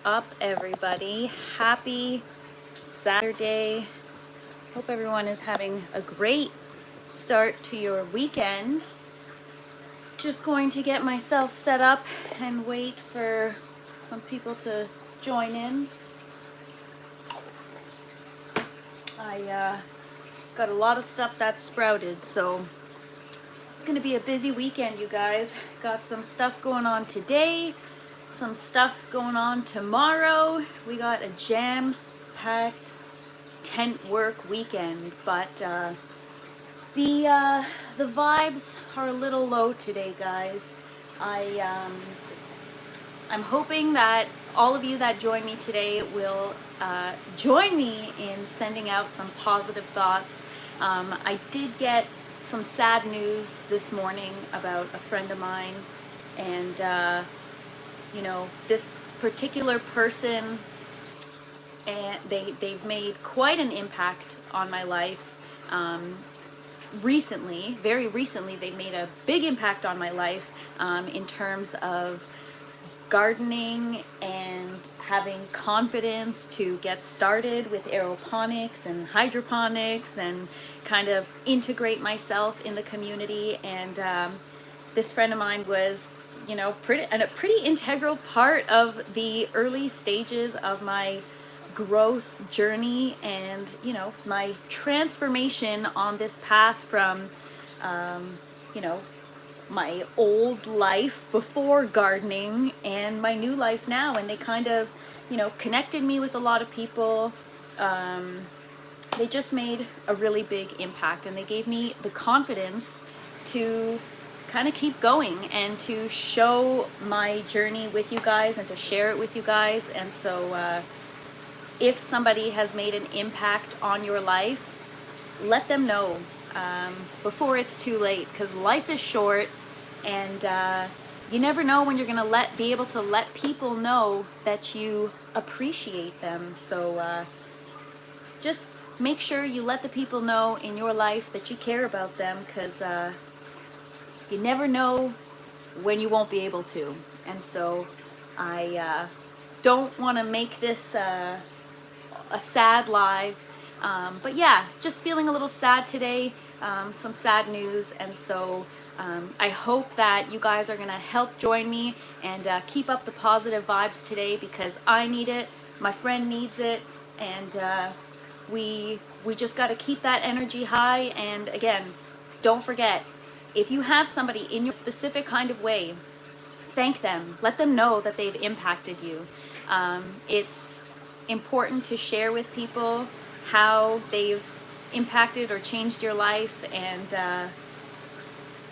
up, everybody? Happy Saturday. Hope everyone is having a great start to your weekend. Just going to get myself set up and wait for some people to join in. I got a lot of stuff that's sprouted, so it's gonna be a busy weekend, you guys. Got some stuff going on today, some stuff going on tomorrow. We got a jam-packed tent work weekend, but the vibes are a little low today, guys. I'm hoping that all of you that join me today will join me in sending out some positive thoughts. I did get some sad news this morning about a friend of mine, and you know, this particular person, and they've made quite an impact on my life. Recently, very recently, they made a big impact on my life in terms of gardening and having confidence to get started with aeroponics and hydroponics and kind of integrate myself in the community. And this friend of mine was, you know, a pretty integral part of the early stages of my growth journey and, you know, my transformation on this path from, you know, my old life before gardening and my new life now. And they kind of, you know, connected me with a lot of people. They just made a really big impact, and they gave me the confidence to kind of keep going and to show my journey with you guys and to share it with you guys. And so if somebody has made an impact on your life, let them know before it's too late, because life is short, and you never know when you're gonna be able to let people know that you appreciate them. So just make sure you let the people know in your life that you care about them, because you never know when you won't be able to. And so I don't want to make this a sad live, but yeah, just feeling a little sad today, some sad news. And so I hope that you guys are gonna help join me and keep up the positive vibes today, because I need it, my friend needs it, and we just got to keep that energy high. And again, don't forget, if you have somebody in your specific kind of way, thank them, let them know that they've impacted you. It's important to share with people how they've impacted or changed your life. And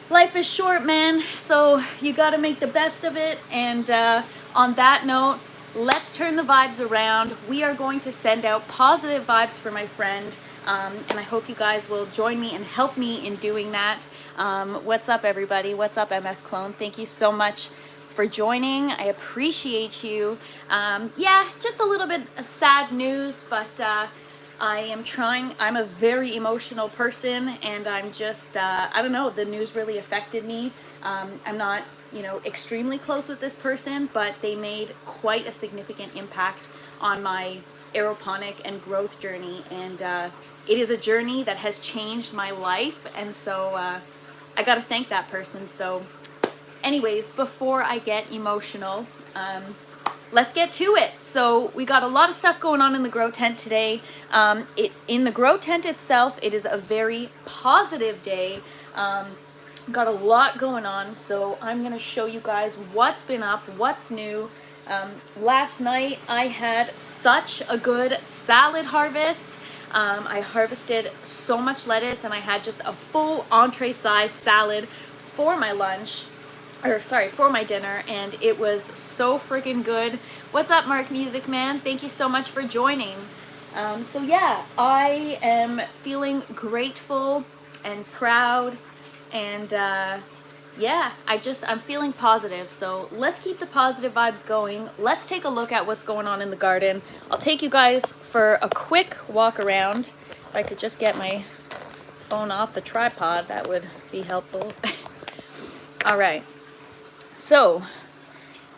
life is short, man, so you got to make the best of it. And on that note, let's turn the vibes around. We are going to send out positive vibes for my friend, and I hope you guys will join me and help me in doing that. What's up, everybody? What's up, MF Clone? Thank you so much for joining. I appreciate you. Yeah, just a little bit of sad news, but I'm a very emotional person, and I'm just, I don't know, the news really affected me. I'm not, you know, extremely close with this person, but they made quite a significant impact on my aeroponic and growth journey. And it is a journey that has changed my life. And so I got to thank that person. So anyways, before I get emotional, let's get to it. So we got a lot of stuff going on in the grow tent today. In the grow tent itself, it is a very positive day. Got a lot going on, so I'm gonna show you guys what's been up, what's new. Last night I had such a good salad harvest. I harvested so much lettuce, and I had just a full entree size salad for my lunch. Or sorry, for my dinner, and it was so freaking good. What's up, Mark Music Man? Thank you so much for joining. So yeah, I am feeling grateful and proud, and yeah, I'm feeling positive. So let's keep the positive vibes going. Let's take a look at what's going on in the garden. I'll take you guys for a quick walk around. If I could just get my phone off the tripod, that would be helpful. All right. So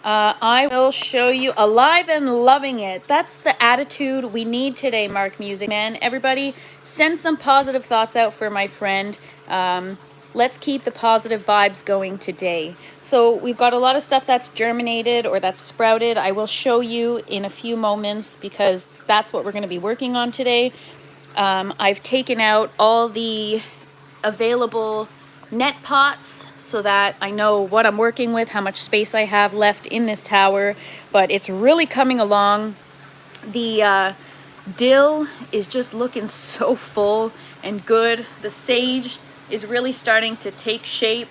I will show you alive and loving it. That's the attitude we need today, Mark Music Man. Everybody, send some positive thoughts out for my friend. Let's keep the positive vibes going today. So we've got a lot of stuff that's germinated or that's sprouted. I will show you in a few moments because that's what we're going to be working on today. I've taken out all the available net pots so that I know what I'm working with, how much space I have left in this tower, but it's really coming along. The dill is just looking so full and good. The sage is really starting to take shape.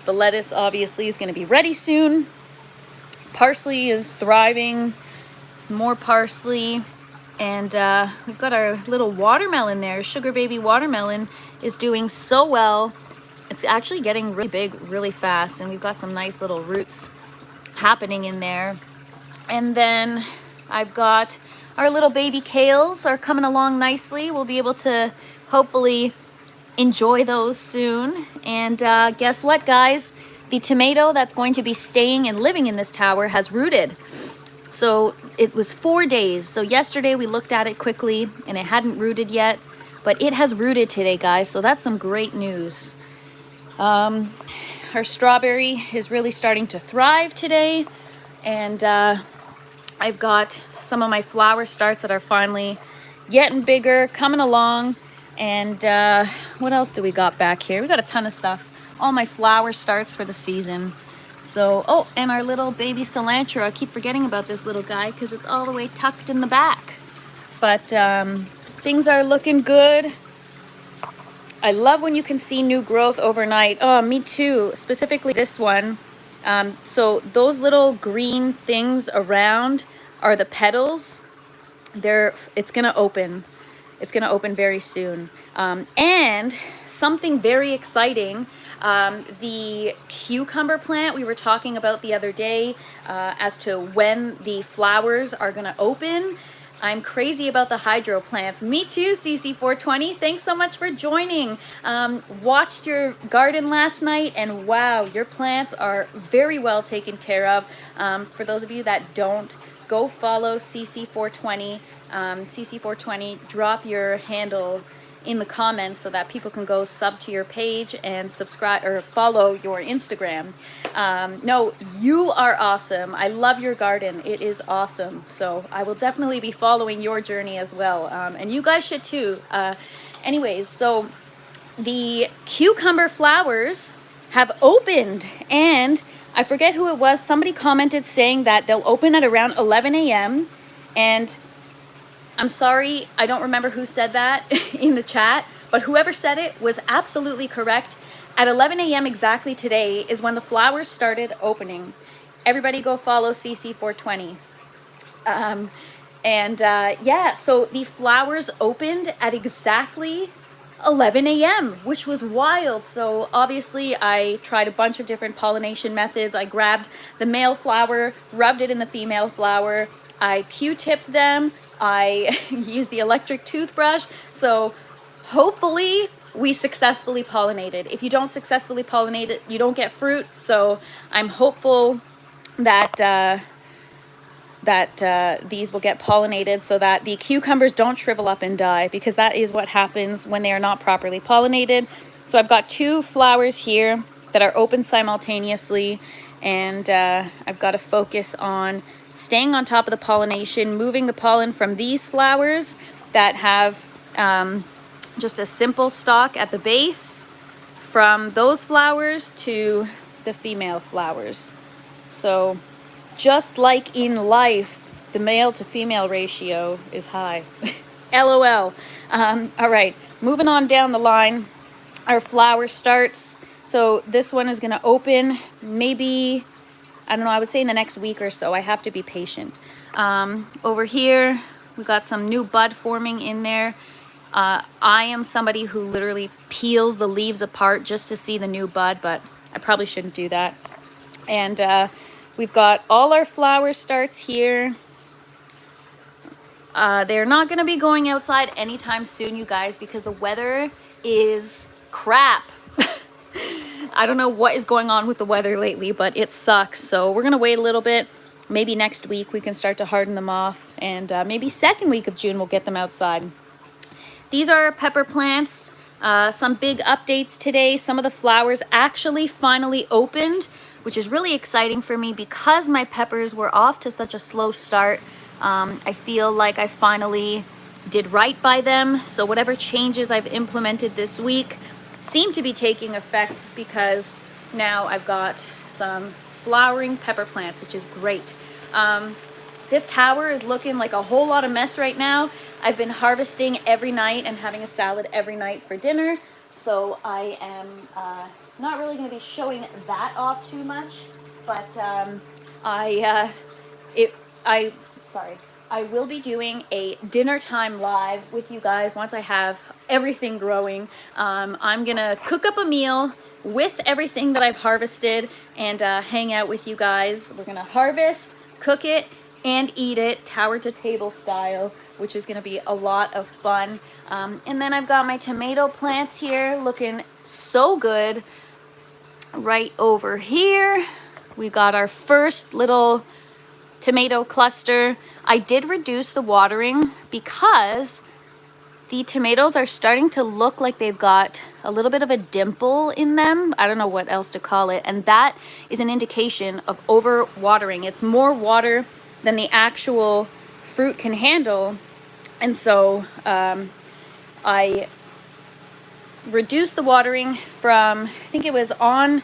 The lettuce obviously is going to be ready soon. Parsley is thriving, more parsley. And we've got our little watermelon there. Sugar baby watermelon is doing so well. It's actually getting really big really fast, and we've got some nice little roots happening in there. And then I've got our little baby kales are coming along nicely. We'll be able to hopefully enjoy those soon. And guess what, guys? The tomato that's going to be staying and living in this tower has rooted. So it was 4 days. So yesterday we looked at it quickly and it hadn't rooted yet, but it has rooted today, guys. So that's some great news. Our strawberry is really starting to thrive today. And I've got some of my flower starts that are finally getting bigger, coming along. And what else do we got back here? We got a ton of stuff. All my flower starts for the season. So, oh, and our little baby cilantro. I keep forgetting about this little guy because it's all the way tucked in the back. But things are looking good. I love when you can see new growth overnight. Oh, me too. Specifically this one. So those little green things around are the petals. It's gonna open. It's gonna open very soon. And something very exciting. The cucumber plant we were talking about the other day as to when the flowers are gonna open. I'm crazy about the hydro plants. Me too, CC420. Thanks so much for joining. Watched your garden last night and wow, your plants are very well taken care of. For those of you that don't, go follow CC420. CC420, drop your handle in the comments so that people can go sub to your page and subscribe or follow your Instagram. No, you are awesome. I love your garden. It is awesome. So I will definitely be following your journey as well. And you guys should too. Anyways, so the cucumber flowers have opened, and I forget who it was. Somebody commented saying that they'll open at around 11 a.m. And I'm sorry, I don't remember who said that in the chat, but whoever said it was absolutely correct. At 11 a.m. exactly today is when the flowers started opening. Everybody go follow CC420. Yeah, so the flowers opened at exactly 11 a.m., which was wild. So obviously I tried a bunch of different pollination methods. I grabbed the male flower, rubbed it in the female flower. I Q-tipped them. I used the electric toothbrush. So hopefully we successfully pollinated. If you don't successfully pollinate it, you don't get fruit. So I'm hopeful that these will get pollinated so that the cucumbers don't shrivel up and die, because that is what happens when they are not properly pollinated. So I've got 2 flowers here that are open simultaneously, and I've got to focus on staying on top of the pollination, moving the pollen from these flowers that have just a simple stalk at the base, from those flowers to the female flowers. So just like in life, the male to female ratio is high. LOL. All right, moving on down the line, our flower starts. So this one is going to open maybe, I don't know, I would say in the next week or so. I have to be patient. Over here, we've got some new bud forming in there. I am somebody who literally peels the leaves apart just to see the new bud, but I probably shouldn't do that. And we've got all our flower starts here. They're not going to be going outside anytime soon, you guys, because the weather is crap. I don't know what is going on with the weather lately, but it sucks. So we're gonna wait a little bit. Maybe next week we can start to harden them off, and maybe second week of June we'll get them outside. These are pepper plants. Some big updates today. Some of the flowers actually finally opened, which is really exciting for me because my peppers were off to such a slow start. I feel like I finally did right by them. So whatever changes I've implemented this week seem to be taking effect, because now I've got some flowering pepper plants, which is great. This tower is looking like a whole lot of mess right now. I've been harvesting every night and having a salad every night for dinner, so I am not really going to be showing that off too much, but I will be doing a dinner time live with you guys once I have everything growing. I'm gonna cook up a meal with everything that I've harvested and hang out with you guys. We're gonna harvest, cook it, and eat it tower to table style, which is gonna be a lot of fun. And then I've got my tomato plants here looking so good. Right over here, we got our first little tomato cluster. I did reduce the watering because the tomatoes are starting to look like they've got a little bit of a dimple in them. I don't know what else to call it. And that is an indication of over watering. It's more water than the actual fruit can handle. And so I reduced the watering from, I think it was on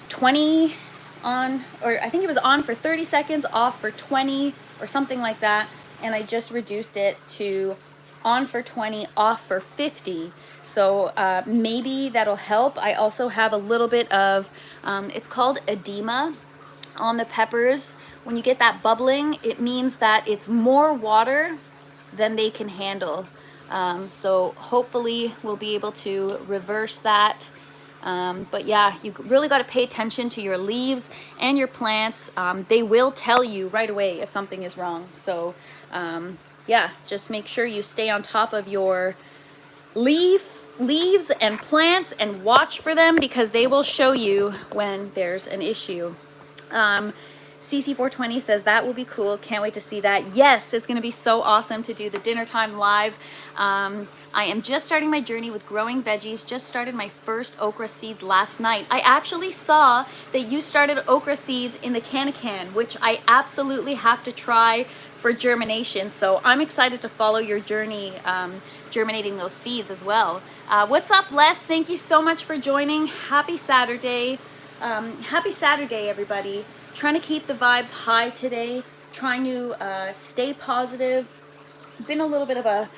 20 on, or I think it was on for 30 seconds, off for 20 or something like that. And I just reduced it to on for 20, off for 50. So maybe that'll help. I also have a little bit of, it's called edema on the peppers. When you get that bubbling, it means that it's more water than they can handle. So hopefully we'll be able to reverse that. But yeah, you really got to pay attention to your leaves and your plants. They will tell you right away if something is wrong. So yeah, just make sure you stay on top of your leaves and plants and watch for them, because they will show you when there's an issue. CC420 says that will be cool. Can't wait to see that. Yes, it's going to be so awesome to do the dinner time live. I am just starting my journey with growing veggies. Just started my first okra seeds last night. I actually saw that you started okra seeds in the can, which I absolutely have to try for germination. So I'm excited to follow your journey, germinating those seeds as well. What's up, Les? Thank you so much for joining. Happy Saturday. Happy Saturday, everybody. Trying to keep the vibes high today, trying to stay positive. Been a little bit of a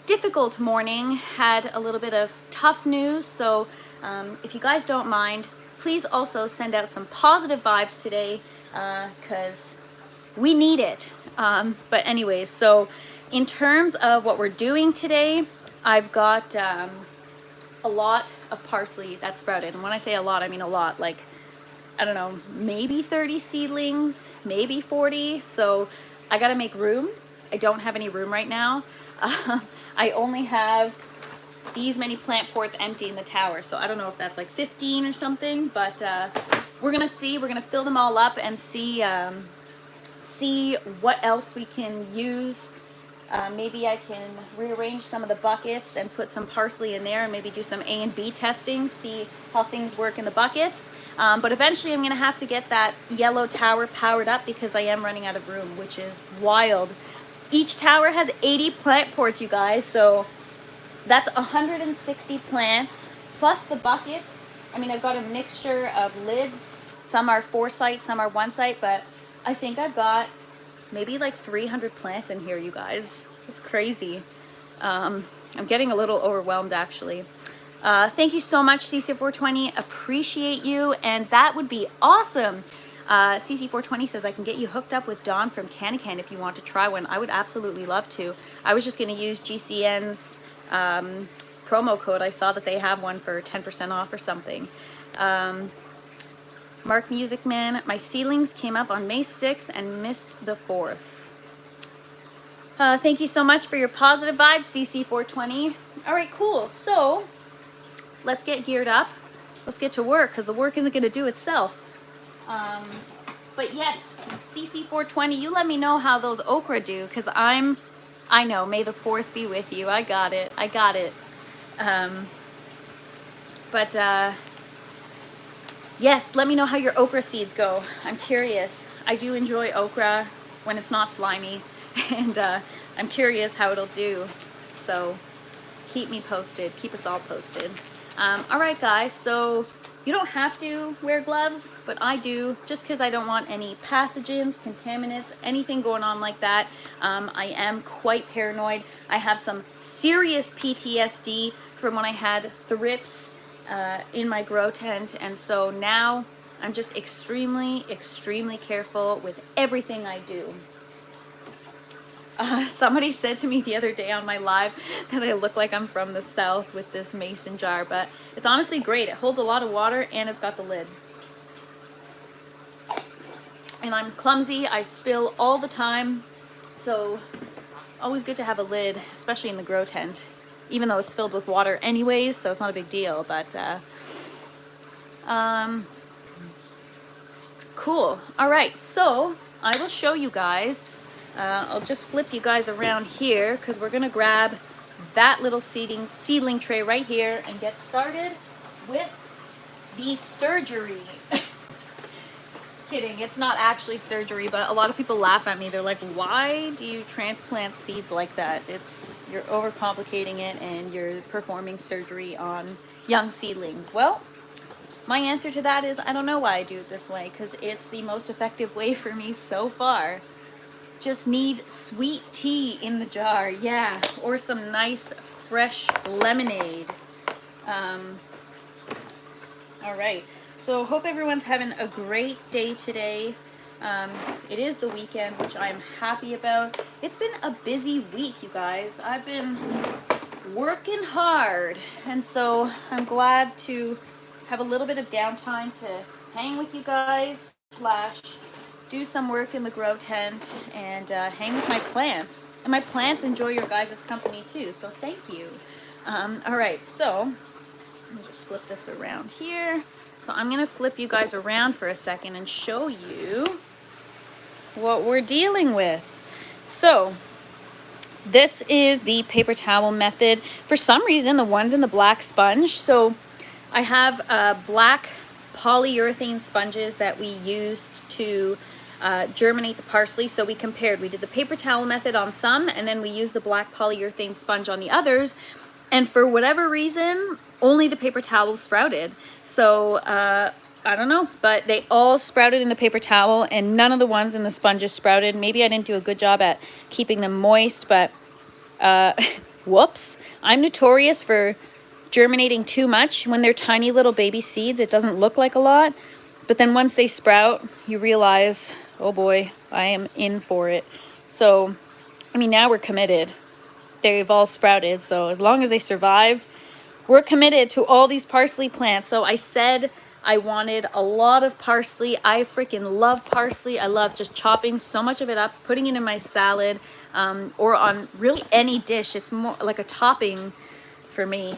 difficult morning, had a little bit of tough news, so if you guys don't mind, please also send out some positive vibes today, because we need it. But anyways, so in terms of what we're doing today, I've got a lot of parsley that sprouted, and when I say a lot, I mean a lot, like, I don't know, maybe 30 seedlings, maybe 40. So I got to make room. I don't have any room right now. I only have these many plant pots empty in the tower. So I don't know if that's like 15 or something, but we're going to see. We're going to fill them all up and see what else we can use. Maybe I can rearrange some of the buckets and put some parsley in there and maybe do some A and B testing, see how things work in the buckets. But eventually I'm going to have to get that yellow tower powered up because I am running out of room, which is wild. Each tower has 80 plant ports, you guys, so that's 160 plants plus the buckets. I mean, I've got a mixture of lids. Some are 4 site, some are 1 site, but I think I've got maybe like 300 plants in here, you guys. It's crazy. I'm getting a little overwhelmed, actually. Thank you so much, CC420. Appreciate you, and that would be awesome. CC420 says, I can get you hooked up with Dawn from Can if you want to try one. I would absolutely love to. I was just going to use GCN's promo code. I saw that they have one for 10% off or something. Mark Music Man, my seedlings came up on May 6th and missed the 4th. Thank you so much for your positive vibes, CC420. All right, cool. So let's get geared up let's get to work, because the work isn't going to do itself. But yes, CC420, you let me know how those okra do, because I know, may the 4th be with you. I got it. I got it. But yes, let me know how your okra seeds go. I'm curious. I do enjoy okra when it's not slimy, and I'm curious how it'll do. So keep me posted. Keep us all posted. All right, guys. So you don't have to wear gloves, but I do, just because I don't want any pathogens, contaminants, anything going on like that. I am quite paranoid. I have some serious PTSD from when I had thrips in my grow tent, and so now I'm just extremely careful with everything I do. Somebody said to me the other day on my live that I look like I'm from the South with this mason jar, but it's honestly great. It holds a lot of water and it's got the lid. And I'm clumsy. I spill all the time, so always good to have a lid, especially in the grow tent, even though it's filled with water anyways, so it's not a big deal. But cool. All right, so I will show you guys. I'll just flip you guys around here, because we're gonna grab that little seedling tray right here and get started with the surgery. Kidding, it's not actually surgery, but a lot of people laugh at me. They're like, why do you transplant seeds like that? You're overcomplicating it and you're performing surgery on young seedlings. Well, my answer to that is I don't know why I do it this way, because it's the most effective way for me so far. Just need sweet tea in the jar, yeah, or some nice fresh lemonade. All right, so hope everyone's having a great day today. It is the weekend, which I'm happy about. It's been a busy week, you guys. I've been working hard, and so I'm glad to have a little bit of downtime to hang with you guys / do some work in the grow tent and hang with my plants. And my plants enjoy your guys' company too, so thank you. All right, so let me just flip this around here. So I'm gonna flip you guys around for a second and show you what we're dealing with. So this is the paper towel method. For some reason, the one's in the black sponge. So I have black polyurethane sponges that we used to germinate the parsley. So we compared. We did the paper towel method on some, and then we used the black polyurethane sponge on the others. And for whatever reason, only the paper towels sprouted. So I don't know, but they all sprouted in the paper towel, and none of the ones in the sponges sprouted. Maybe I didn't do a good job at keeping them moist, but whoops. I'm notorious for germinating too much. When they're tiny little baby seeds, it doesn't look like a lot. But then once they sprout, you realize, oh boy, I am in for it. So, I mean, now we're committed. They've all sprouted, so as long as they survive, we're committed to all these parsley plants. So I said I wanted a lot of parsley. I freaking love parsley. I love just chopping so much of it up, putting it in my salad, or on really any dish. It's more like a topping for me.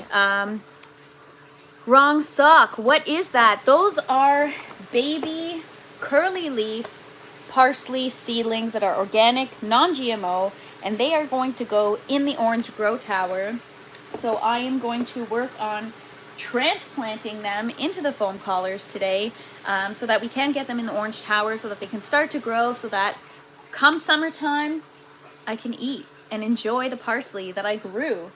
Wrong sock. What is that? Those are baby curly leaf parsley seedlings that are organic, non-GMO, and they are going to go in the orange grow tower. So I am going to work on transplanting them into the foam collars today, so that we can get them in the orange tower so that they can start to grow, so that come summertime I can eat and enjoy the parsley that I grew.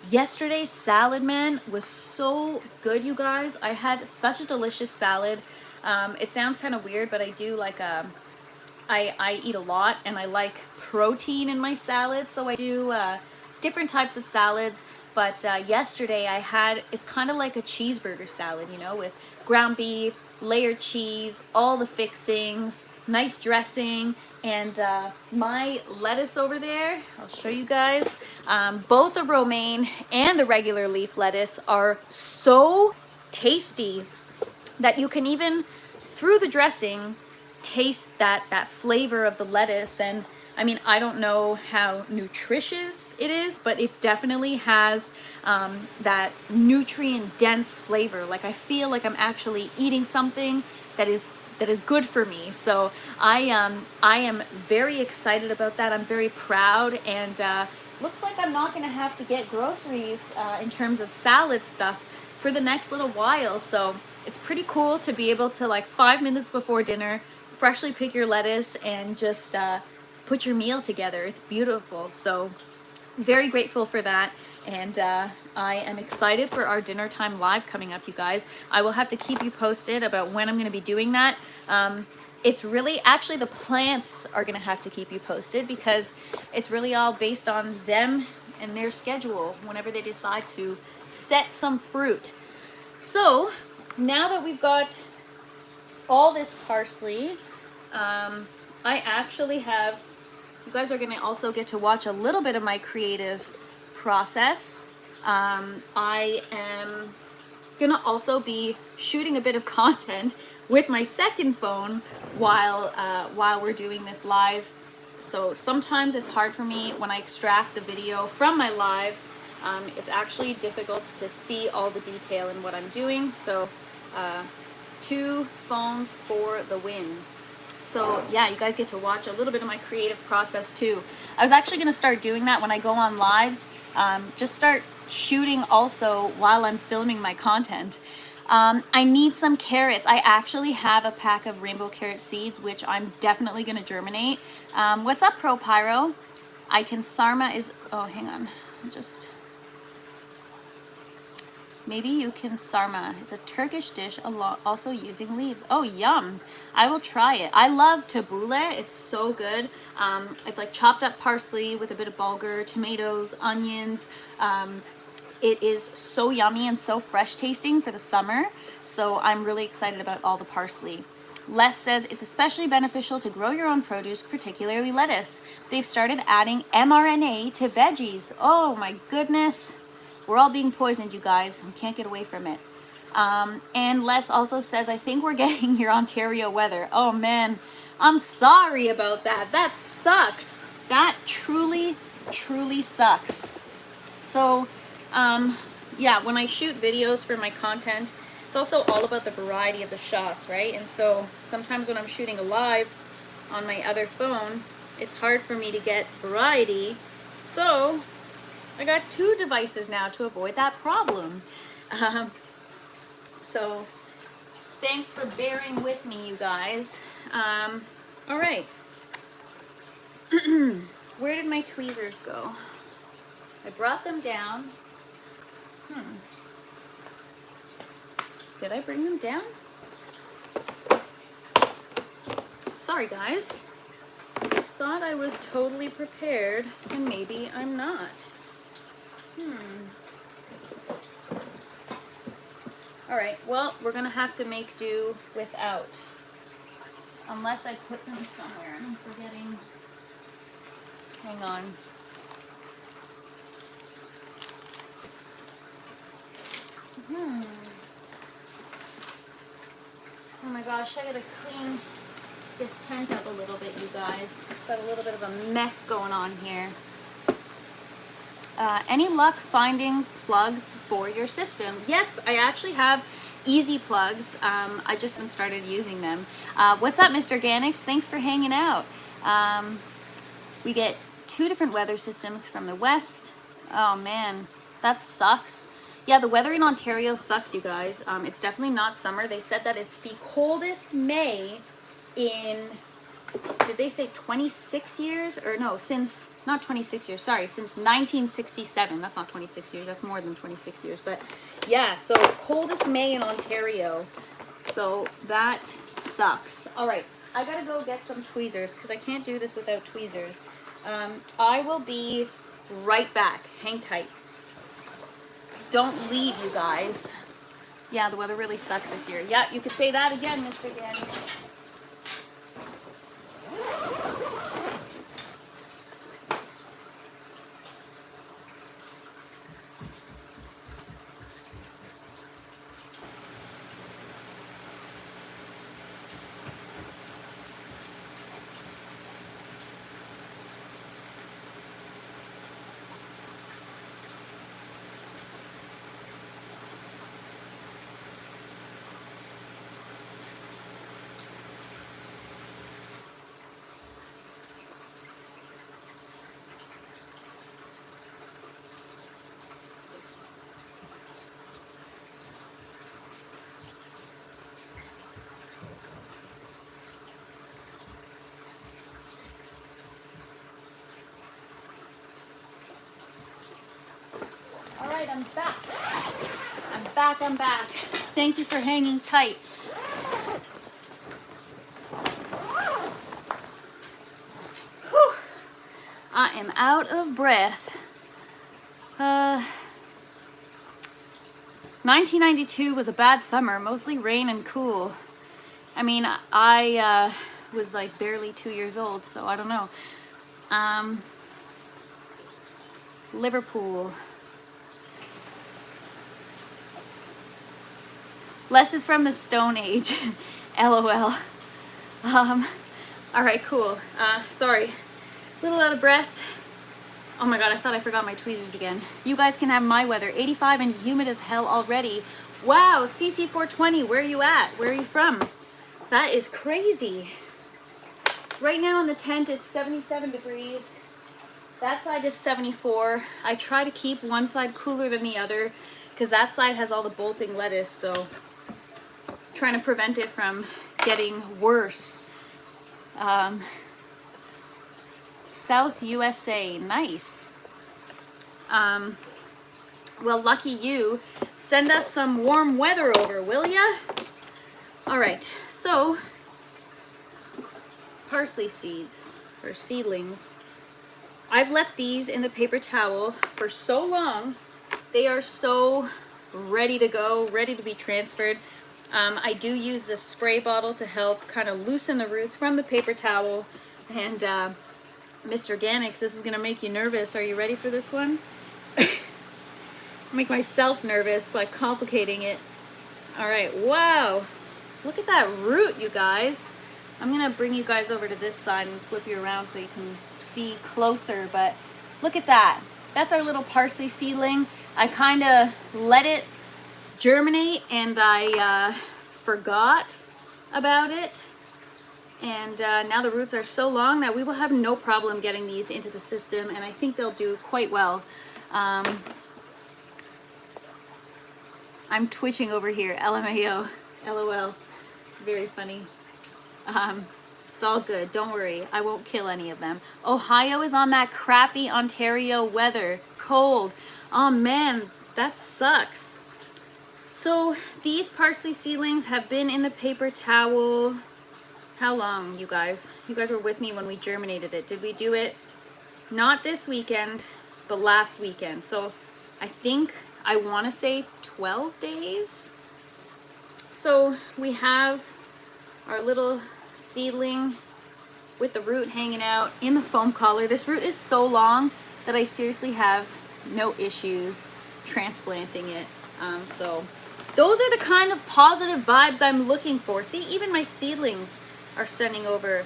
Yesterday's salad, man, was so good, you guys. I had such a delicious salad. It sounds kind of weird, but I do like I eat a lot, and I like protein in my salad, so I do different types of salads. But yesterday I had, it's kind of like a cheeseburger salad, you know, with ground beef, layered cheese, all the fixings, nice dressing, and my lettuce over there, I'll show you guys. Both the romaine and the regular leaf lettuce are so tasty that you can even, through the dressing, taste that flavor of the lettuce. And I mean, I don't know how nutritious it is, but it definitely has that nutrient dense flavor. Like I feel like I'm actually eating something that is good for me. So I am very excited about that. I'm very proud, and looks like I'm not gonna have to get groceries in terms of salad stuff for the next little while. So it's pretty cool to be able to, like, 5 minutes before dinner, freshly pick your lettuce and just put your meal together. It's beautiful. So very grateful for that. And I am excited for our dinner time live coming up, you guys. I will have to keep you posted about when I'm going to be doing that. It's really, actually, the plants are going to have to keep you posted, because it's really all based on them and their schedule whenever they decide to set some fruit. So now that we've got all this parsley, I actually have, you guys are going to also get to watch a little bit of my creative process. I am going to also be shooting a bit of content with my second phone while we're doing this live. So sometimes it's hard for me when I extract the video from my live. It's actually difficult to see all the detail in what I'm doing. So 2 phones for the win. So yeah, you guys get to watch a little bit of my creative process too. I was actually going to start doing that when I go on lives. Just start shooting also while I'm filming my content. I need some carrots. I actually have a pack of rainbow carrot seeds, which I'm definitely going to germinate. What's up, Pro Pyro? I can sarma is, oh, hang on. Just, maybe you can sarma. It's a Turkish dish, also using leaves. Oh, yum. I will try it. I love tabbouleh. It's so good. It's like chopped up parsley with a bit of bulgur, tomatoes, onions. It is so yummy and so fresh tasting for the summer. So I'm really excited about all the parsley. Les says it's especially beneficial to grow your own produce, particularly lettuce. They've started adding mRNA to veggies. Oh my goodness. We're all being poisoned, you guys. We can't get away from it. And Les also says, I think we're getting your Ontario weather. Oh man, I'm sorry about that. That sucks. That truly, truly sucks. So, yeah, when I shoot videos for my content, it's also all about the variety of the shots, right? And so sometimes when I'm shooting a live on my other phone, it's hard for me to get variety. So I got 2 devices now to avoid that problem. So thanks for bearing with me, you guys. All right. Where did my tweezers go? I brought them down. Did I bring them down? Sorry, guys. I thought I was totally prepared, and maybe I'm not. Alright, well, we're gonna have to make do without. Unless I put them somewhere. I'm forgetting. Hang on. Oh my gosh, I gotta clean this tent up a little bit, you guys. Got a little bit of a mess going on here. Any luck finding plugs for your system? Yes, I actually have easy plugs. I just haven't started using them. What's up, Mr. Ganix? Thanks for hanging out. We get 2 different weather systems from the west. Oh man, that sucks. Yeah, the weather in Ontario sucks, you guys. It's definitely not summer. They said that it's the coldest May in, did they say 26 years? Or no, since, not 26 years, sorry, since 1967. That's not 26 years, that's more than 26 years. But yeah, so coldest May in Ontario. So that sucks. All right, I gotta go get some tweezers because I can't do this without tweezers. I will be right back. Hang tight. Don't leave, you guys. Yeah, the weather really sucks this year. Yeah, you could say that again, Mr. Gannon. back. Thank you for hanging tight. Whew. I am out of breath. 1992 was a bad summer, mostly rain and cool. I mean, I was like barely 2 years old, so I don't know. Liverpool. Les is from the Stone Age. LOL. All right, cool. Sorry. A little out of breath. Oh my god, I thought I forgot my tweezers again. You guys can have my weather. 85 and humid as hell already. Wow, CC420, where are you at? Where are you from? That is crazy. Right now in the tent, it's 77 degrees. That side is 74. I try to keep one side cooler than the other because that side has all the bolting lettuce, so trying to prevent it from getting worse. South USA, nice. Well, lucky you. Send us some warm weather over, will ya? All right, so parsley seeds or seedlings. I've left these in the paper towel for so long. They are so ready to go, ready to be transferred. I do use the spray bottle to help kind of loosen the roots from the paper towel. And Mr. Organics, this is gonna make you nervous. Are you ready for this one? Make myself nervous by complicating it. All right, wow. Look at that root, you guys. I'm gonna bring you guys over to this side and flip you around so you can see closer, but look at that. That's our little parsley seedling. I kind of let it germinate and I forgot about it. And now the roots are so long that we will have no problem getting these into the system, and I think they'll do quite well. I'm twitching over here, LMAO, LOL, very funny. It's all good, don't worry, I won't kill any of them. Ohio is on that crappy Ontario weather, cold. Oh man, that sucks. So these parsley seedlings have been in the paper towel. How long, you guys? You guys were with me when we germinated it. Did we do it? Not this weekend, but last weekend. So I think I want to say 12 days. So we have our little seedling with the root hanging out in the foam collar. This root is so long that I seriously have no issues transplanting it. So those are the kind of positive vibes I'm looking for. See, even my seedlings are sending over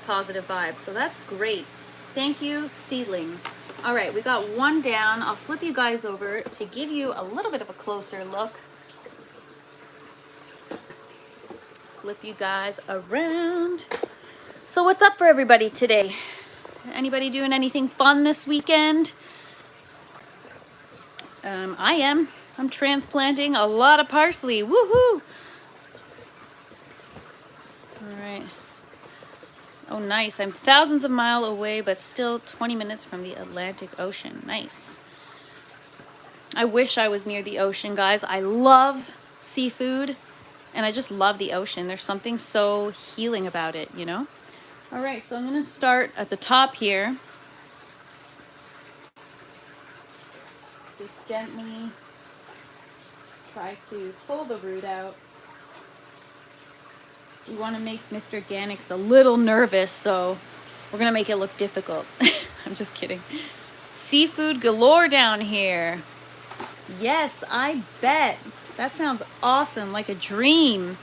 positive vibes, so that's great. Thank you, seedling. All right, we got one down. I'll flip you guys over to give you a little bit of a closer look. Flip you guys around. So what's up for everybody today? Anybody doing anything fun this weekend? I am. I'm transplanting a lot of parsley. Woohoo! All right. Oh, nice. I'm thousands of miles away, but still 20 minutes from the Atlantic Ocean. Nice. I wish I was near the ocean, guys. I love seafood, and I just love the ocean. There's something so healing about it, you know? All right, so I'm going to start at the top here. Just gently try to pull the root out. We want to make Mr. Organics a little nervous, so we're going to make it look difficult. I'm just kidding. Seafood galore down here. Yes, I bet. That sounds awesome, like a dream.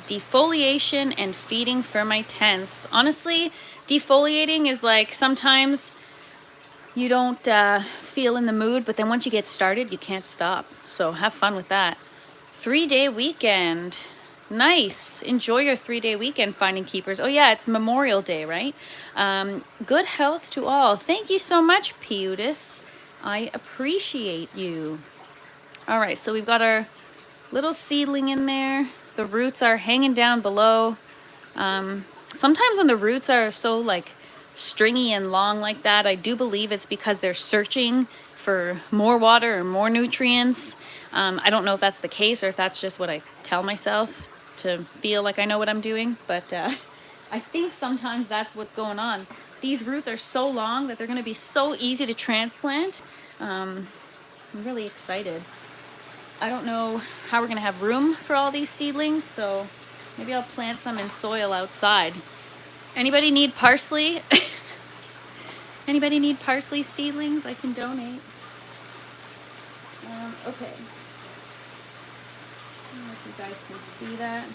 Defoliation and feeding for my tents. Honestly, defoliating is like sometimes you don't feel in the mood, but then once you get started, you can't stop. So have fun with that. 3-day weekend. Nice. Enjoy your 3-day weekend, finding keepers. Oh yeah, it's Memorial Day, right? Good health to all. Thank you so much, Piudis. I appreciate you. All right, so we've got our little seedling in there. The roots are hanging down below. Sometimes when the roots are so like stringy and long like that, I do believe it's because they're searching for more water or more nutrients. I don't know if that's the case or if that's just what I tell myself to feel like I know what I'm doing, but I think sometimes that's what's going on. These roots are so long that they're going to be so easy to transplant. I'm really excited. I don't know how we're going to have room for all these seedlings, so maybe I'll plant some in soil outside. Anybody need parsley? Anybody need parsley seedlings? I can donate. Okay. I don't know if you guys can see that.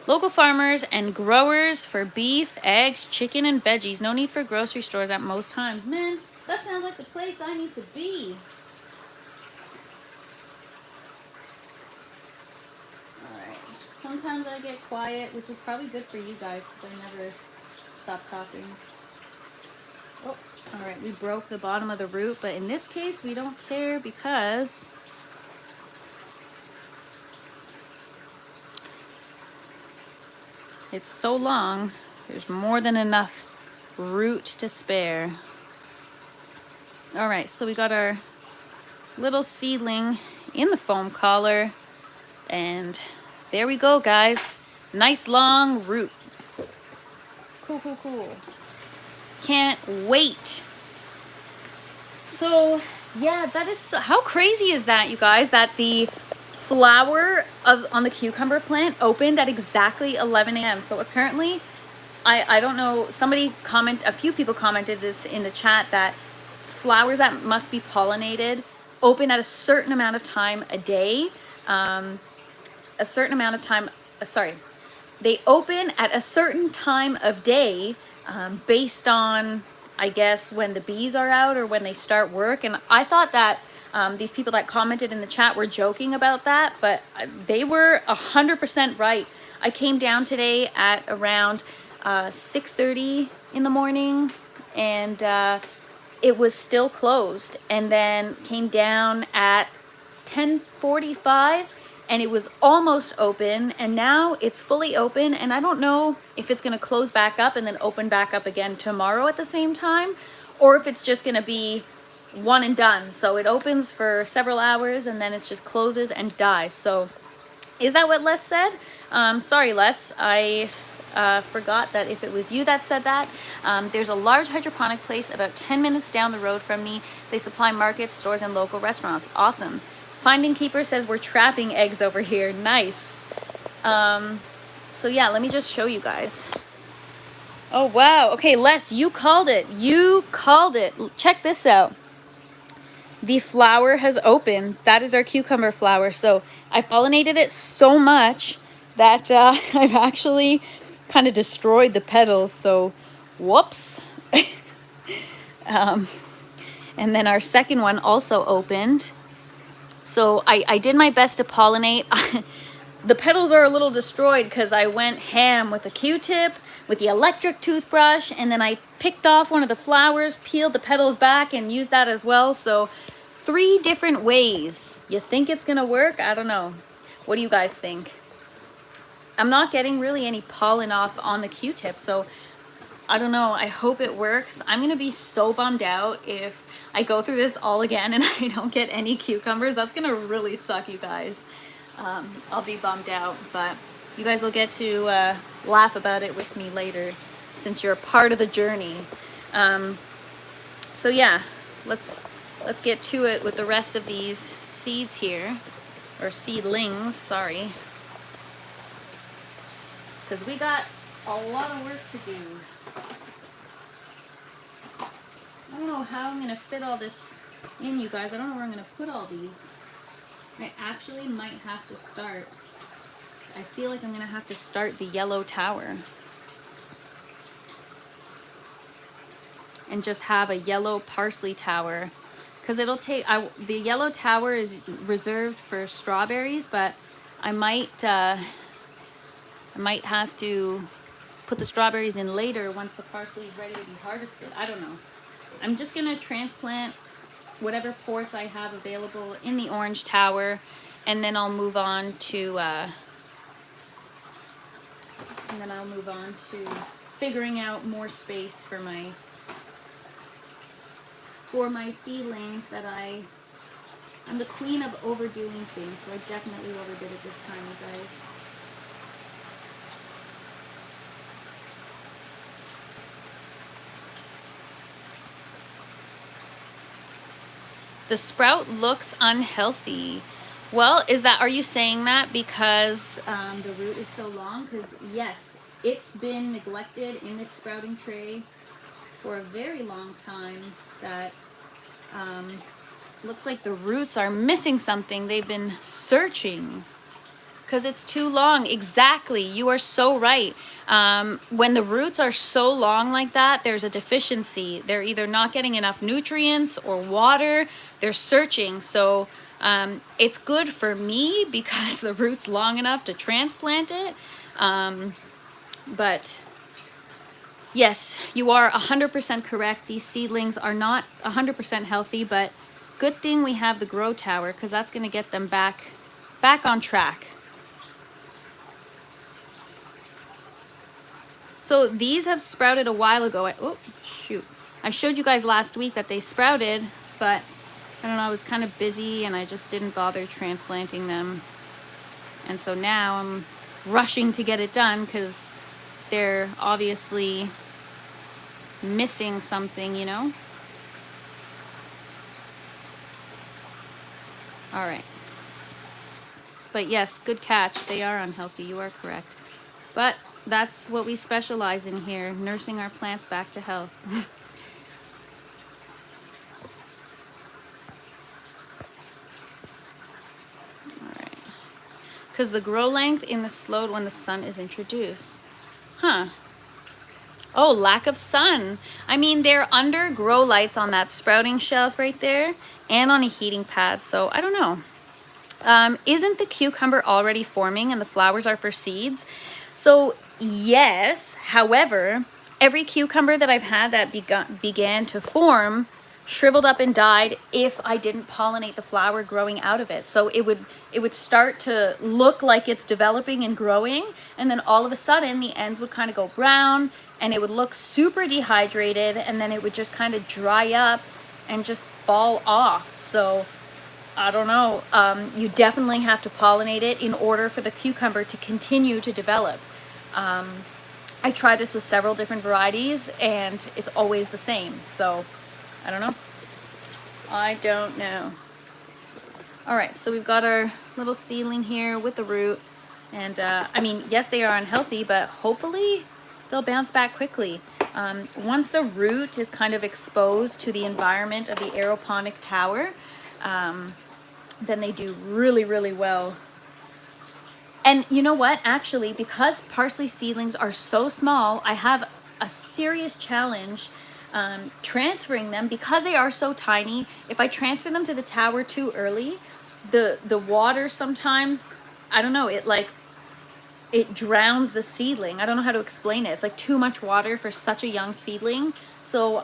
Local farmers and growers for beef, eggs, chicken, and veggies. No need for grocery stores at most times. Man, that sounds like the place I need to be. Alright. Sometimes I get quiet, which is probably good for you guys because I never stop talking. Oh, alright, we broke the bottom of the root, but in this case we don't care because it's so long, there's more than enough root to spare. Alright, so we got our little seedling in the foam collar, and there we go, guys. Nice long root. Cool, cool, cool. Can't wait. So, yeah, that is so, how crazy is that, you guys, that the flower on the cucumber plant opened at exactly 11 a.m. So apparently, I don't know, a few people commented this in the chat that flowers that must be pollinated open at a certain amount of time a day. They open at a certain time of day based on, I guess, when the bees are out or when they start work. And I thought that these people that commented in the chat were joking about that, but they were 100% right. I came down today at around 6:30 in the morning, and it was still closed, and then came down at 10:45 and it was almost open, and now it's fully open, and I don't know if it's going to close back up and then open back up again tomorrow at the same time, or if it's just going to be one and done. So it opens for several hours and then it just closes and dies. So is that what Les said? Sorry, Les. I forgot that if it was you that said that. There's a large hydroponic place about 10 minutes down the road from me. They supply markets, stores, and local restaurants. Awesome. Finding Keeper says we're trapping eggs over here. Nice. So yeah, let me just show you guys. Oh, wow. Okay, Les, you called it. You called it. Check this out. The flower has opened. That is our cucumber flower. So I've pollinated it so much that I've actually kind of destroyed the petals. So whoops. And then our second one also opened. So I did my best to pollinate. The petals are a little destroyed because I went ham with a Q-tip, with the electric toothbrush, and then I picked off one of the flowers, peeled the petals back, and used that as well. So 3 different ways. You think it's gonna work? I don't know. What do you guys think? I'm not getting really any pollen off on the Q-tip, so I don't know. I hope it works. I'm gonna be so bummed out if I go through this all again and I don't get any cucumbers. That's gonna really suck, you guys. I'll be bummed out, but you guys will get to laugh about it with me later since you're a part of the journey. So yeah, let's get to it with the rest of these seeds here, or seedlings, sorry. Because we got a lot of work to do. I don't know how I'm going to fit all this in, you guys. I don't know where I'm going to put all these. I actually might have to start. I feel like I'm going to have to start the yellow tower. And just have a yellow parsley tower. Because it'll take, the yellow tower is reserved for strawberries, but I might have to put the strawberries in later once the parsley is ready to be harvested. I don't know. I'm just going to transplant whatever ports I have available in the orange tower, and then I'll move on to figuring out more space for my for my seedlings that I'm the queen of overdoing things, so I definitely overdid it this time, you guys. The sprout looks unhealthy. Well, are you saying that because the root is so long? Because yes, it's been neglected in this sprouting tray for a very long time that looks like the roots are missing something. They've been searching because it's too long. Exactly. You are so right. When the roots are so long like that, there's a deficiency. They're either not getting enough nutrients or water. They're searching. So it's good for me because the root's long enough to transplant it. But yes, you are 100% correct. These seedlings are not 100% healthy, but good thing we have the grow tower because that's going to get them back on track. So these have sprouted a while ago. Oh, shoot. I showed you guys last week that they sprouted, but I don't know, I was kind of busy and I just didn't bother transplanting them. And so now I'm rushing to get it done because they're obviously missing something, you know? All right. But yes, good catch. They are unhealthy. You are correct. But that's what we specialize in here, nursing our plants back to health. All right. Because the grow length in the slowed when the sun is introduced. Huh. Oh, lack of sun. I mean, they're under grow lights on that sprouting shelf right there and on a heating pad. So I don't know. Isn't the cucumber already forming and the flowers are for seeds? So yes, however, every cucumber that I've had that began to form shriveled up and died if I didn't pollinate the flower growing out of it. So it would start to look like it's developing and growing, and then all of a sudden the ends would kind of go brown and it would look super dehydrated, and then it would just kind of dry up and just fall off. So I don't know. You definitely have to pollinate it in order for the cucumber to continue to develop. I tried this with several different varieties and it's always the same. So I don't know. I don't know. All right, so we've got our little seedling here with the root. And I mean, yes, they are unhealthy, but hopefully they'll bounce back quickly. Once the root is kind of exposed to the environment of the aeroponic tower, then they do really, really well. And you know what? Actually, because parsley seedlings are so small, I have a serious challenge transferring them because they are so tiny. If I transfer them to the tower too early, the water sometimes, I don't know, it drowns the seedling. I don't know how to explain it. It's like too much water for such a young seedling. So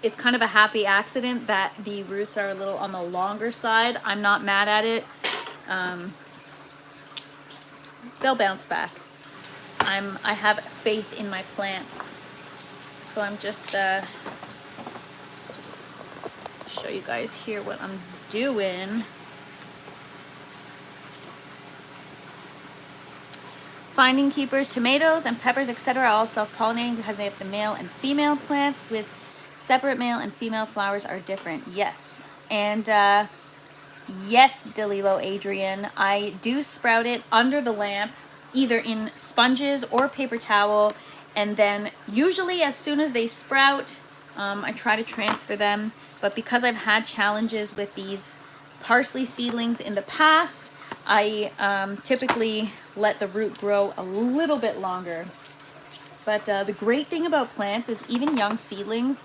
it's kind of a happy accident that the roots are a little on the longer side. I'm not mad at it. They'll bounce back. I have faith in my plants. So I'm just show you guys here what I'm doing. Finding keepers, tomatoes and peppers, etc. are all self-pollinating because they have the male and female plants with separate male and female flowers are different. Yes. And yes, Delilo Adrian, I do sprout it under the lamp, either in sponges or paper towel. And then usually as soon as they sprout, I try to transfer them. But because I've had challenges with these parsley seedlings in the past, I typically let the root grow a little bit longer. But the great thing about plants is even young seedlings,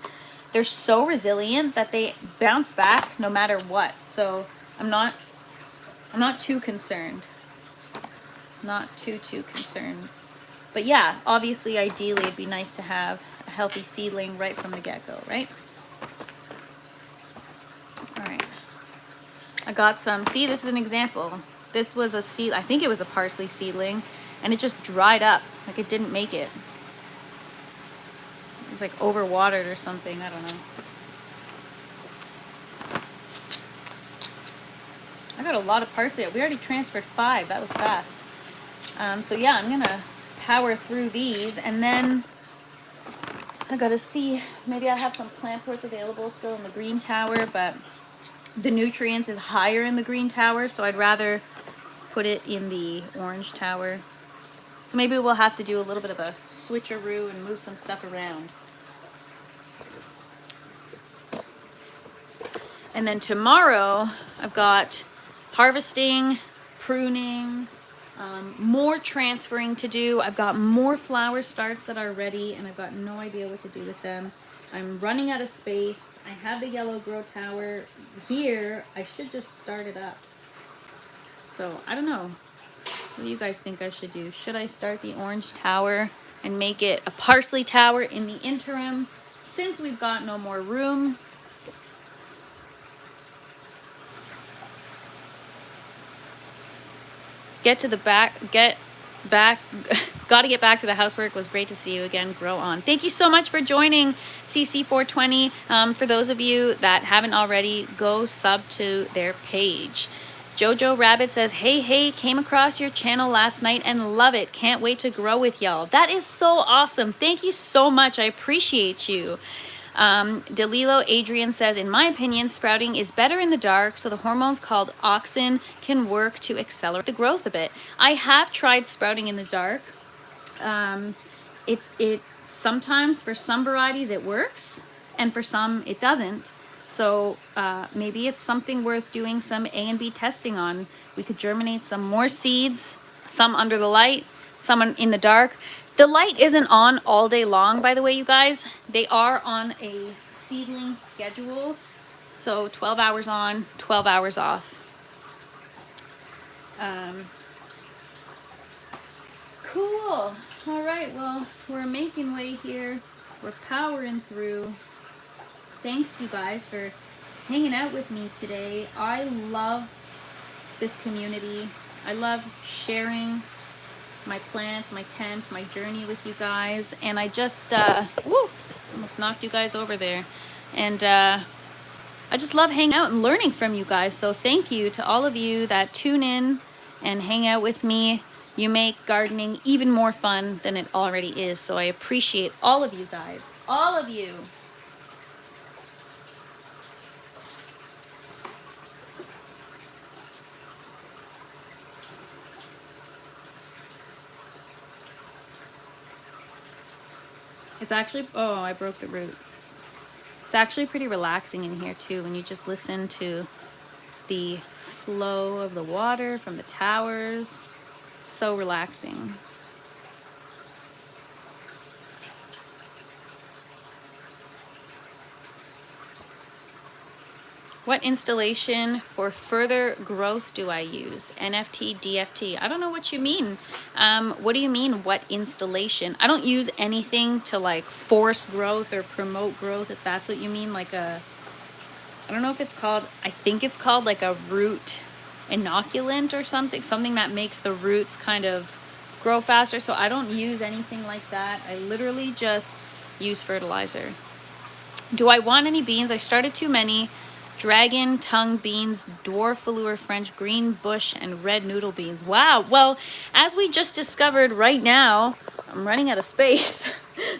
they're so resilient that they bounce back no matter what. So I'm not too concerned. Not too concerned. But yeah, obviously, ideally, it'd be nice to have a healthy seedling right from the get-go, right? All right. I got some. See, this is an example. This was a seed. I think it was a parsley seedling, and it just dried up. Like it didn't make it. It was like overwatered or something. I don't know. I got a lot of parsley. We already transferred 5. That was fast. So yeah, I'm gonna power through these, and then I gotta see, maybe I have some plant pots available still in the green tower, but the nutrients is higher in the green tower, so I'd rather put it in the orange tower. So maybe we'll have to do a little bit of a switcheroo and move some stuff around. And then tomorrow I've got harvesting, pruning, more transferring to do. I've got more flower starts that are ready, and I've got no idea what to do with them. I'm running out of space. I have the yellow grow tower here. I should just start it up. So I don't know. What do you guys think I should do? Should I start the orange tower and make it a parsley tower in the interim, since we've got no more room? Gotta get back to the housework. It was great to see you again. Grow on. Thank you so much for joining CC420. For those of you that haven't already, go sub to their page. Jojo Rabbit says, hey, came across your channel last night and love it. Can't wait to grow with y'all. That is so awesome. Thank you so much. I appreciate you. Delilo Adrian says, in my opinion, sprouting is better in the dark, so the hormones called auxin can work to accelerate the growth a bit. I have tried sprouting in the dark. It sometimes, for some varieties it works, and for some it doesn't. So maybe it's something worth doing some A and B testing on. We could germinate some more seeds, some under the light, some in the dark. The light isn't on all day long, by the way, you guys. They are on a seedling schedule. So 12 hours on, 12 hours off. Cool. All right, well, we're making way here. We're powering through. Thanks, you guys, for hanging out with me today. I love this community. I love sharing my plants, my tent, my journey with you guys. And I just, almost knocked you guys over there. And I just love hanging out and learning from you guys. So thank you to all of you that tune in and hang out with me. You make gardening even more fun than it already is. So I appreciate all of you guys. All of you. It's actually, oh, I broke the root. It's actually pretty relaxing in here too when you just listen to the flow of the water from the towers. So relaxing. What installation for further growth do I use? NFT, DFT. I don't know what you mean. What do you mean, what installation? I don't use anything to like force growth or promote growth, if that's what you mean. Like I don't know if it's called, I think it's called like a root inoculant or something. Something that makes the roots kind of grow faster. So I don't use anything like that. I literally just use fertilizer. Do I want any beans? I started too many. Dragon tongue beans, dwarf velour French, green bush, and red noodle beans. Wow. Well, as we just discovered right now, I'm running out of space.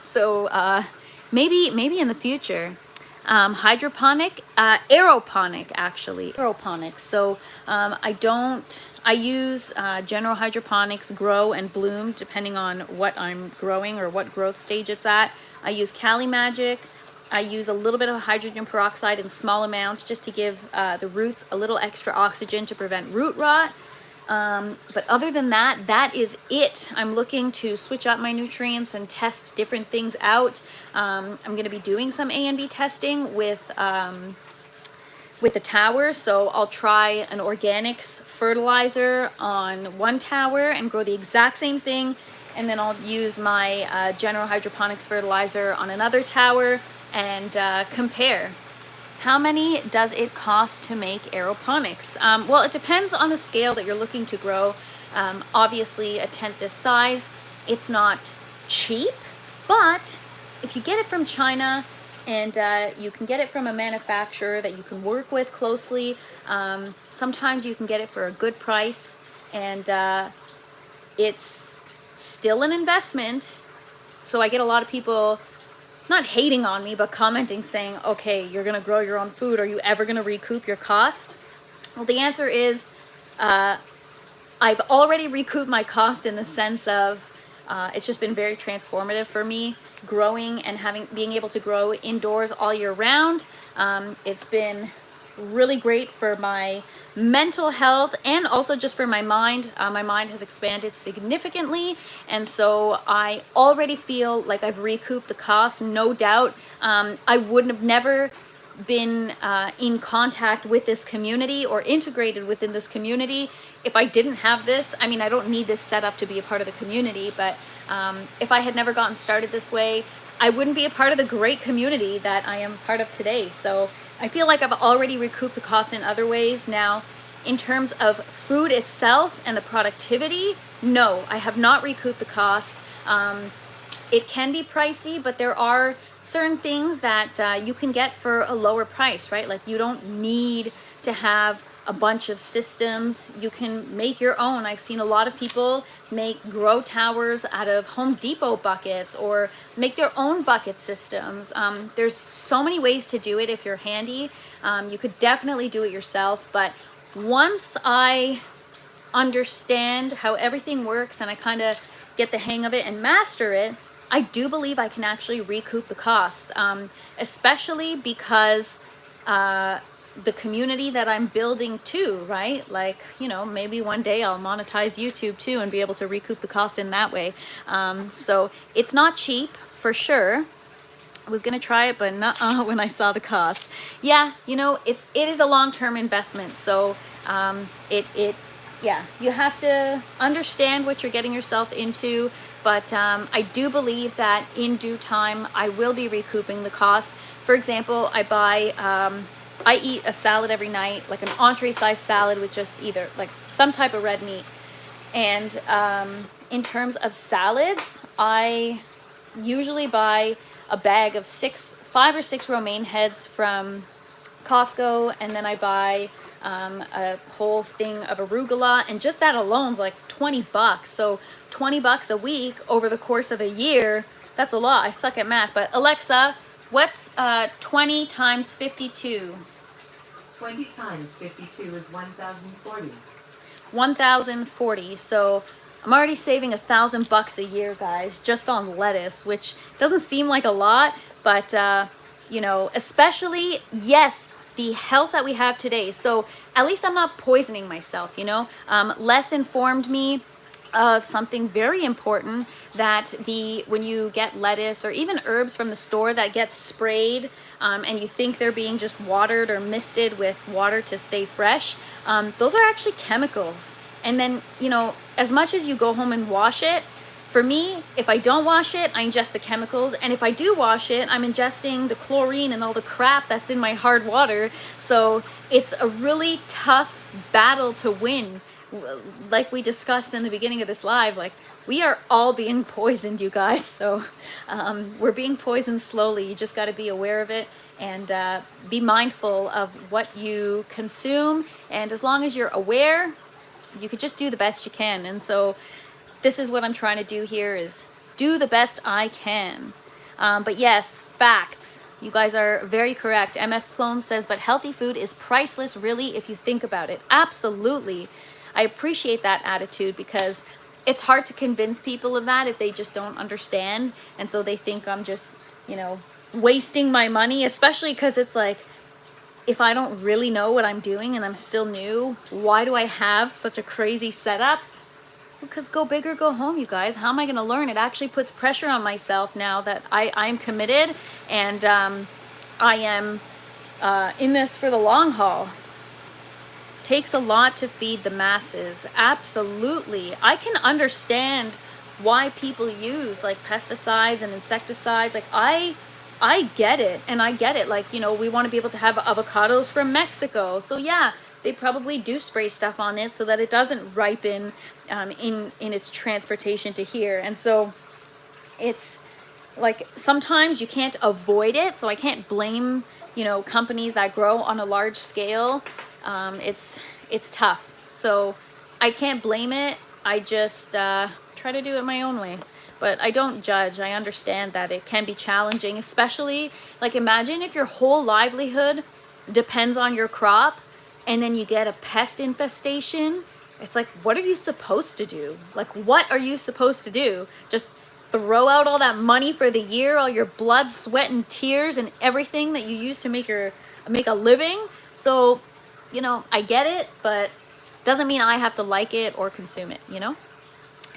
So maybe in the future. Hydroponic, aeroponic actually. Aeroponics. So I use general hydroponics, grow and bloom, depending on what I'm growing or what growth stage it's at. I use Cali Magic. I use a little bit of hydrogen peroxide in small amounts just to give the roots a little extra oxygen to prevent root rot. But other than that, that is it. I'm looking to switch up my nutrients and test different things out. I'm going to be doing some A and B testing with the tower. So I'll try an organics fertilizer on one tower and grow the exact same thing. And then I'll use my general hydroponics fertilizer on another tower and compare. How many does it cost to make aeroponics? Well, it depends on the scale that you're looking to grow. Obviously, a tent this size, it's not cheap, but if you get it from China, and you can get it from a manufacturer that you can work with closely. Sometimes you can get it for a good price, and it's still an investment. So I get a lot of people not hating on me, but commenting saying, okay, you're going to grow your own food. Are you ever going to recoup your cost? Well, the answer is I've already recouped my cost in the sense of it's just been very transformative for me growing and being able to grow indoors all year round. It's been really great for my mental health and also just for my mind. My mind has expanded significantly, and so I already feel like I've recouped the cost, no doubt. I would have never been in contact with this community or integrated within this community if I didn't have this. I mean, I don't need this setup to be a part of the community, but if I had never gotten started this way, I wouldn't be a part of the great community that I am part of today. So I feel like I've already recouped the cost in other ways. Now, in terms of food itself and the productivity, no, I have not recouped the cost. It can be pricey, but there are certain things that you can get for a lower price, right? Like you don't need to have a bunch of systems. You can make your own. I've seen a lot of people make grow towers out of Home Depot buckets or make their own bucket systems. There's so many ways to do it if you're handy. You could definitely do it yourself, but once I understand how everything works and I kind of get the hang of it and master it, I do believe I can actually recoup the cost, especially because the community that I'm building too, right? Like, you know, maybe one day I'll monetize YouTube too and be able to recoup the cost in that way. So it's not cheap for sure. I was gonna try it, but not when I saw the cost. Yeah, you know, it is a long-term investment. So yeah, you have to understand what you're getting yourself into. But I do believe that in due time, I will be recouping the cost. For example, I eat a salad every night, like an entree-sized salad with just either like some type of red meat. And in terms of salads, I usually buy a bag of 5 or 6 romaine heads from Costco, and then I buy a whole thing of arugula, and just that alone's like $20. So $20 a week over the course of a year, that's a lot. I suck at math, but Alexa, what's 20 times 52? 20 times 52 is 1,040. 1,040. So I'm already saving $1,000 a year, guys, just on lettuce, which doesn't seem like a lot, but you know, especially, yes, the health that we have today. So at least I'm not poisoning myself, you know. Les informed me of something very important, that when you get lettuce or even herbs from the store that get sprayed, and you think they're being just watered or misted with water to stay fresh, those are actually chemicals. And then, you know, as much as you go home and wash it, for me, if I don't wash it, I ingest the chemicals. And if I do wash it, I'm ingesting the chlorine and all the crap that's in my hard water. So it's a really tough battle to win. Like we discussed in the beginning of this live, like we are all being poisoned, you guys. So we're being poisoned slowly. You just got to be aware of it and be mindful of what you consume. And as long as you're aware, you could just do the best you can. And so this is what I'm trying to do here, is do the best I can. But yes, facts. You guys are very correct. MF Clone says, but healthy food is priceless, really, if you think about it. Absolutely. I appreciate that attitude, because it's hard to convince people of that if they just don't understand. And so they think I'm just, you know, wasting my money, especially because it's like, if I don't really know what I'm doing and I'm still new, why do I have such a crazy setup? Because go big or go home, you guys. How am I going to learn? It actually puts pressure on myself now that I'm committed, and I am in this for the long haul. Takes a lot to feed the masses. Absolutely. I can understand why people use like pesticides and insecticides. Like I get it, and I get it. Like, you know, we want to be able to have avocados from Mexico. So yeah, they probably do spray stuff on it so that it doesn't ripen in its transportation to here. And so it's like sometimes you can't avoid it, so I can't blame, you know, companies that grow on a large scale. It's tough, so I can't blame it. I just try to do it my own way, but I don't judge. I understand that it can be challenging, especially like imagine if your whole livelihood depends on your crop and then you get a pest infestation. It's like, what are you supposed to do? Like, what are you supposed to do? Just throw out all that money for the year, all your blood, sweat, and tears, and everything that you use to make a living? So, you know, I get it, but doesn't mean I have to like it or consume it, you know?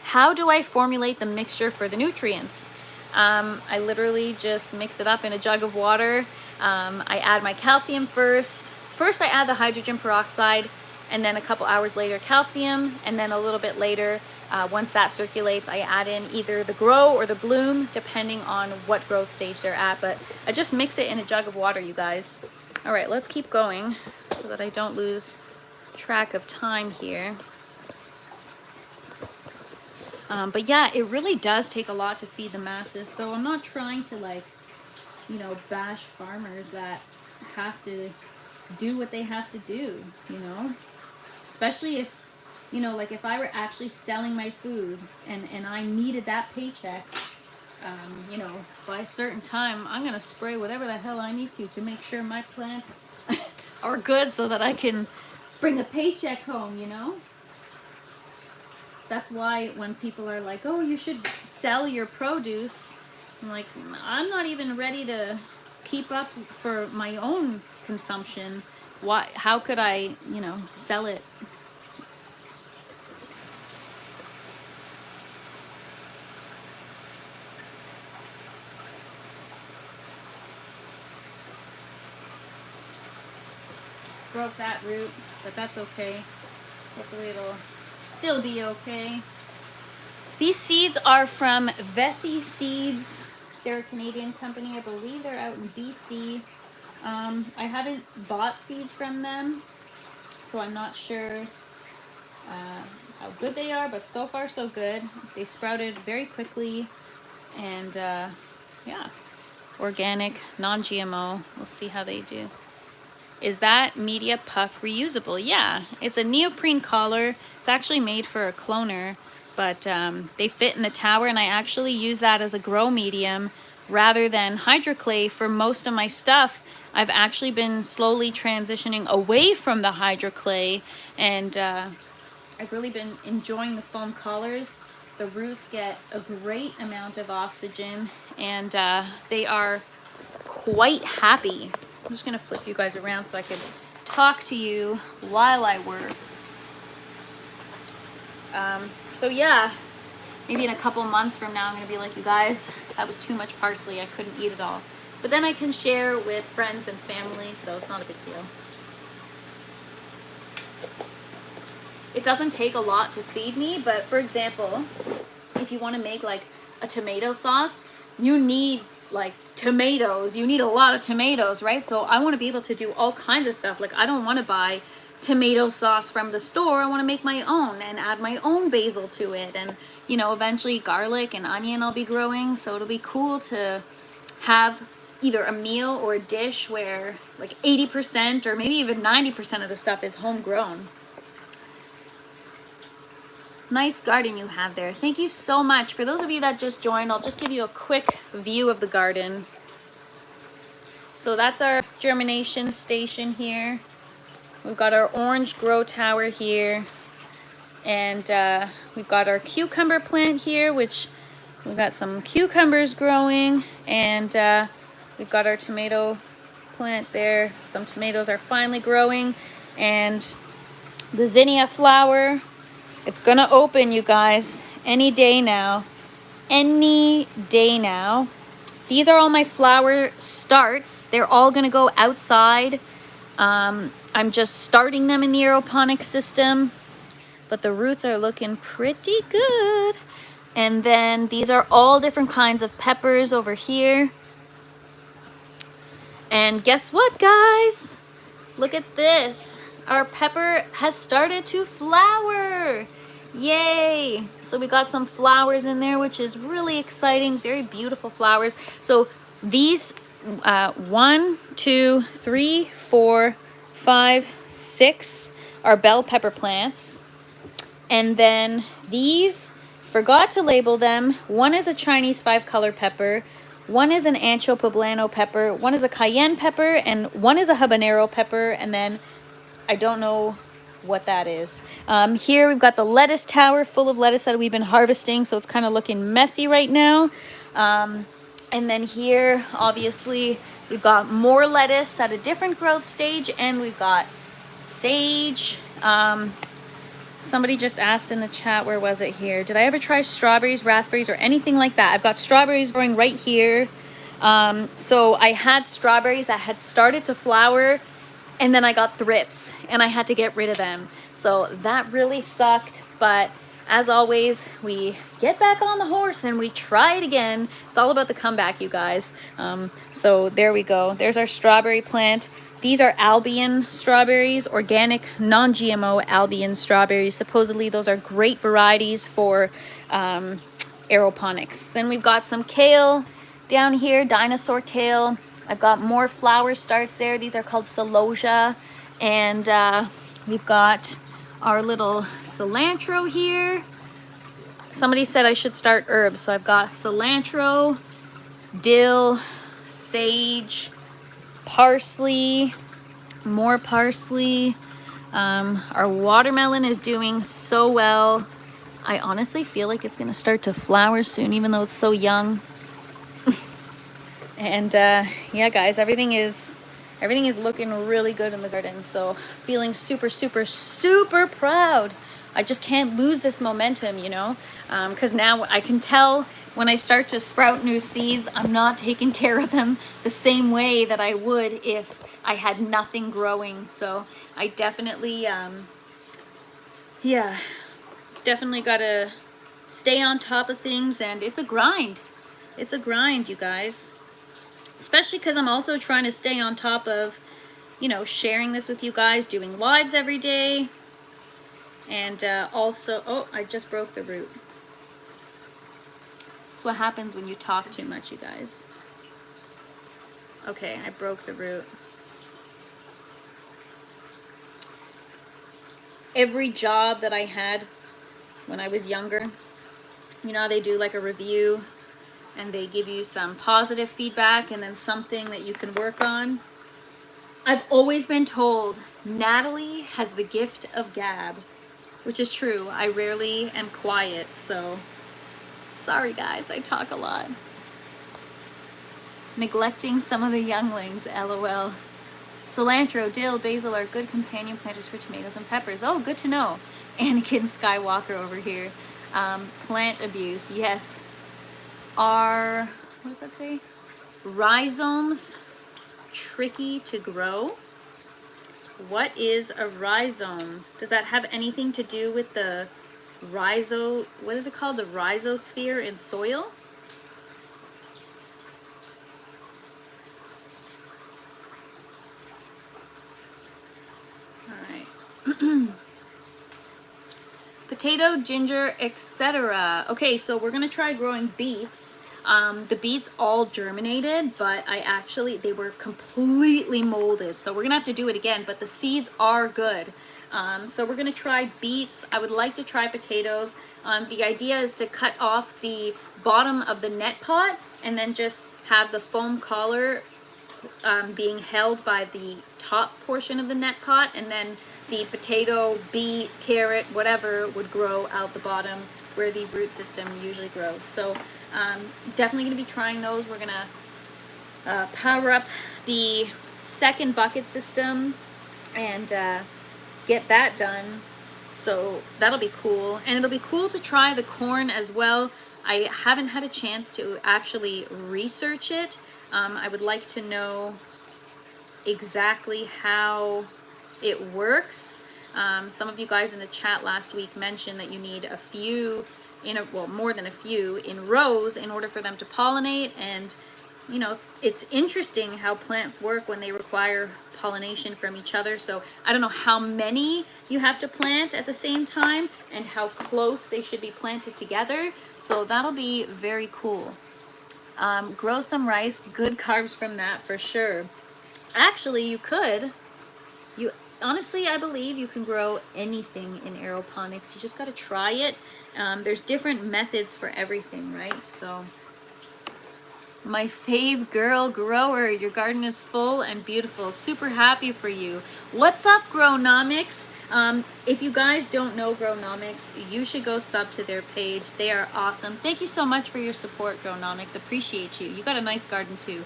How do I formulate the mixture for the nutrients? I literally just mix it up in a jug of water. I add my calcium first. First, I add the hydrogen peroxide, and then a couple hours later, calcium, and then a little bit later, once that circulates, I add in either the grow or the bloom, depending on what growth stage they're at. But I just mix it in a jug of water, you guys. All right, let's keep going so that I don't lose track of time here. But yeah, it really does take a lot to feed the masses. So I'm not trying to, like, you know, bash farmers that have to do what they have to do, you know? Especially if, you know, like if I were actually selling my food and I needed that paycheck, you know, by a certain time, I'm going to spray whatever the hell I need to make sure my plants are good so that I can bring a paycheck home, you know? That's why when people are like, oh, you should sell your produce, I'm like, I'm not even ready to keep up for my own consumption. Why? How could I, you know, sell it? Broke that root, but that's okay. Hopefully it'll still be okay. These seeds are from Vessi Seeds. They're a Canadian company. I believe they're out in BC. I haven't bought seeds from them, so I'm not sure how good they are, but so far so good. They sprouted very quickly, and yeah, organic, non-GMO. We'll see how they do. Is that media puck reusable? Yeah, it's a neoprene collar. It's actually made for a cloner, but they fit in the tower, and I actually use that as a grow medium rather than hydroclay for most of my stuff. I've actually been slowly transitioning away from the hydroclay, and I've really been enjoying the foam collars. The roots get a great amount of oxygen, and they are quite happy. I'm just gonna flip you guys around so I can talk to you while I work. So yeah, maybe in a couple months from now I'm gonna be like, you guys, that was too much parsley, I couldn't eat it all. But then I can share with friends and family, so it's not a big deal. It doesn't take a lot to feed me, but for example, if you want to make like a tomato sauce, you need like tomatoes. You need a lot of tomatoes, right? So I want to be able to do all kinds of stuff. Like I don't want to buy tomato sauce from the store. I want to make my own and add my own basil to it. And, you know, eventually garlic and onion I'll be growing. So it'll be cool to have either a meal or a dish where like 80% or maybe even 90% of the stuff is homegrown. Nice garden you have there. Thank you so much. For those of you that just joined, I'll just give you a quick view of the garden. So that's our germination station here. We've got our orange grow tower here. And we've got our cucumber plant here, which we've got some cucumbers growing. And we've got our tomato plant there. Some tomatoes are finally growing. And the zinnia flower. It's gonna open, you guys, any day now. Any day now. These are all my flower starts. They're all gonna go outside. I'm just starting them in the aeroponic system, but the roots are looking pretty good. And then these are all different kinds of peppers over here. And guess what, guys? Look at this. Our pepper has started to flower. Yay! So we got some flowers in there, which is really exciting. Very beautiful flowers. So these 1, 2, 3, 4, 5, 6 are bell pepper plants. And then these, forgot to label them. One is a Chinese 5-color pepper. One is an ancho poblano pepper. One is a cayenne pepper. And one is a habanero pepper. And then I don't know what that is. Here we've got the lettuce tower full of lettuce that we've been harvesting. So it's kind of looking messy right now. And then here, obviously, we've got more lettuce at a different growth stage. And we've got sage. Somebody just asked in the chat, where was it here? Did I ever try strawberries, raspberries, or anything like that? I've got strawberries growing right here. So I had strawberries that had started to flower, and then I got thrips, and I had to get rid of them. So that really sucked, but as always, we get back on the horse and we try it again. It's all about the comeback, you guys. So there we go. There's our strawberry plant. These are Albion strawberries, organic, non-GMO Albion strawberries. Supposedly those are great varieties for aeroponics. Then we've got some kale down here, dinosaur kale. I've got more flower starts there. These are called celosia. And we've got our little cilantro here. Somebody said I should start herbs. So I've got cilantro, dill, sage, parsley, more parsley. Our watermelon is doing so well. I honestly feel like it's gonna start to flower soon, even though it's so young. And yeah, guys, everything is looking really good in the garden. So feeling super, super, super proud. I just can't lose this momentum, you know, because now I can tell when I start to sprout new seeds, I'm not taking care of them the same way that I would if I had nothing growing. So I definitely, yeah, definitely gotta stay on top of things, and it's a grind. It's a grind, you guys. Especially because I'm also trying to stay on top of, you know, sharing this with you guys, doing lives every day. And also, oh, I just broke the root. That's what happens when you talk too much, you guys. Okay, I broke the root. Every job that I had when I was younger, you know, they do like a review and they give you some positive feedback and then something that you can work on. I've always been told Natalie has the gift of gab, which is true. I rarely am quiet, so sorry guys, I talk a lot. Neglecting some of the younglings, LOL. Cilantro, dill, basil are good companion planters for tomatoes and peppers. Oh, good to know. Anakin Skywalker over here. Plant abuse, yes. Are, what does that say? Rhizomes tricky to grow? What is a rhizome? Does that have anything to do with the what is it called? The rhizosphere in soil? Potato, ginger, etc. Okay, so we're gonna try growing beets. The beets all germinated, but they were completely molded. So we're gonna have to do it again, but the seeds are good. So we're gonna try beets. I would like to try potatoes. The idea is to cut off the bottom of the net pot and then just have the foam collar being held by the top portion of the net pot, and then the potato, beet, carrot, whatever would grow out the bottom where the root system usually grows. So definitely going to be trying those. We're going to power up the second bucket system and get that done. So that'll be cool. And it'll be cool to try the corn as well. I haven't had a chance to actually research it. I would like to know exactly how it works. Some of you guys in the chat last week mentioned that you need a few, more than a few in rows in order for them to pollinate. And you know, it's interesting how plants work when they require pollination from each other. So I don't know how many you have to plant at the same time and how close they should be planted together. So that'll be very cool. Grow some rice, good carbs from that for sure. Actually, you honestly, I believe you can grow anything in aeroponics. You just got to try it. There's different methods for everything, right? So my fave girl grower, your garden is full and beautiful. Super happy for you. What's up, Grownomics? If you guys don't know Grownomics, you should go sub to their page. They are awesome. Thank you so much for your support, Grownomics. Appreciate you. You got a nice garden too.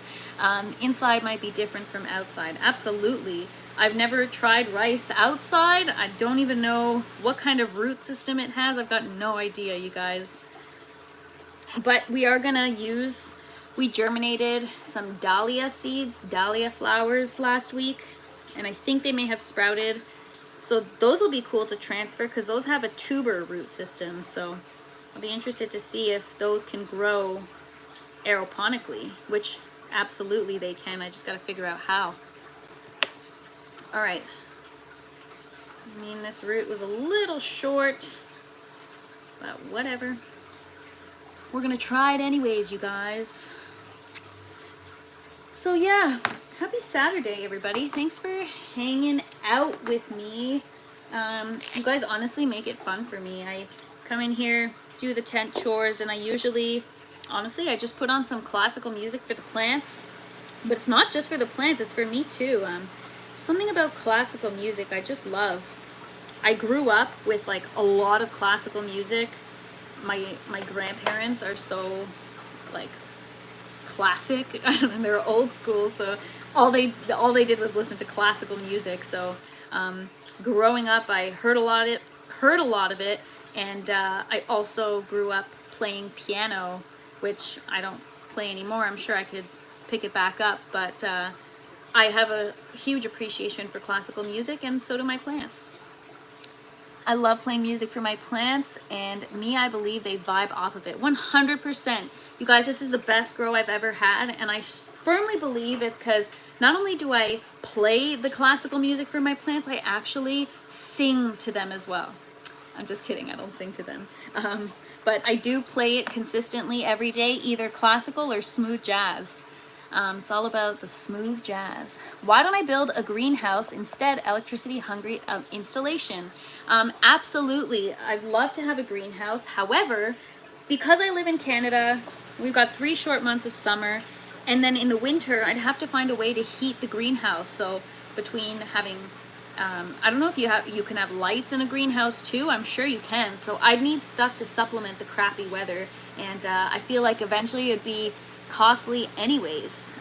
Inside might be different from outside. Absolutely. I've never tried rice outside. I don't even know what kind of root system it has. I've got no idea, you guys. But we are gonna use, we germinated some dahlia seeds, dahlia flowers last week, and I think they may have sprouted. So those will be cool to transfer because those have a tuber root system. So I'll be interested to see if those can grow aeroponically, which absolutely they can. I just got to figure out how. All right. I mean, this root was a little short, but whatever. We're gonna try it anyways, you guys. So yeah, happy Saturday, everybody. Thanks for hanging out with me. You guys honestly make it fun for me. I come in here, do the tent chores, and I usually, honestly, I just put on some classical music for the plants. But it's not just for the plants, it's for me too. Something about classical music I just love. I grew up with like a lot of classical music. My grandparents are so like classic. I don't know, they're old school, so all they did was listen to classical music. So growing up, I heard a lot of it, and I also grew up playing piano, which I don't play anymore. I'm sure I could pick it back up, but I have a huge appreciation for classical music, and so do my plants. I love playing music for my plants, and I believe they vibe off of it 100%. You guys, this is the best grow I've ever had, and I firmly believe it's because not only do I play the classical music for my plants, I actually sing to them as well. I'm just kidding, I don't sing to them. But I do play it consistently every day, either classical or smooth jazz. It's all about the smooth jazz. Why don't I build a greenhouse instead? Electricity hungry installation. Absolutely, I'd love to have a greenhouse. However, because I live in Canada, we've got 3 short months of summer, and then in the winter, I'd have to find a way to heat the greenhouse. So between having, I don't know if you can have lights in a greenhouse too. I'm sure you can. So I'd need stuff to supplement the crappy weather, and I feel like eventually it'd be costly anyways.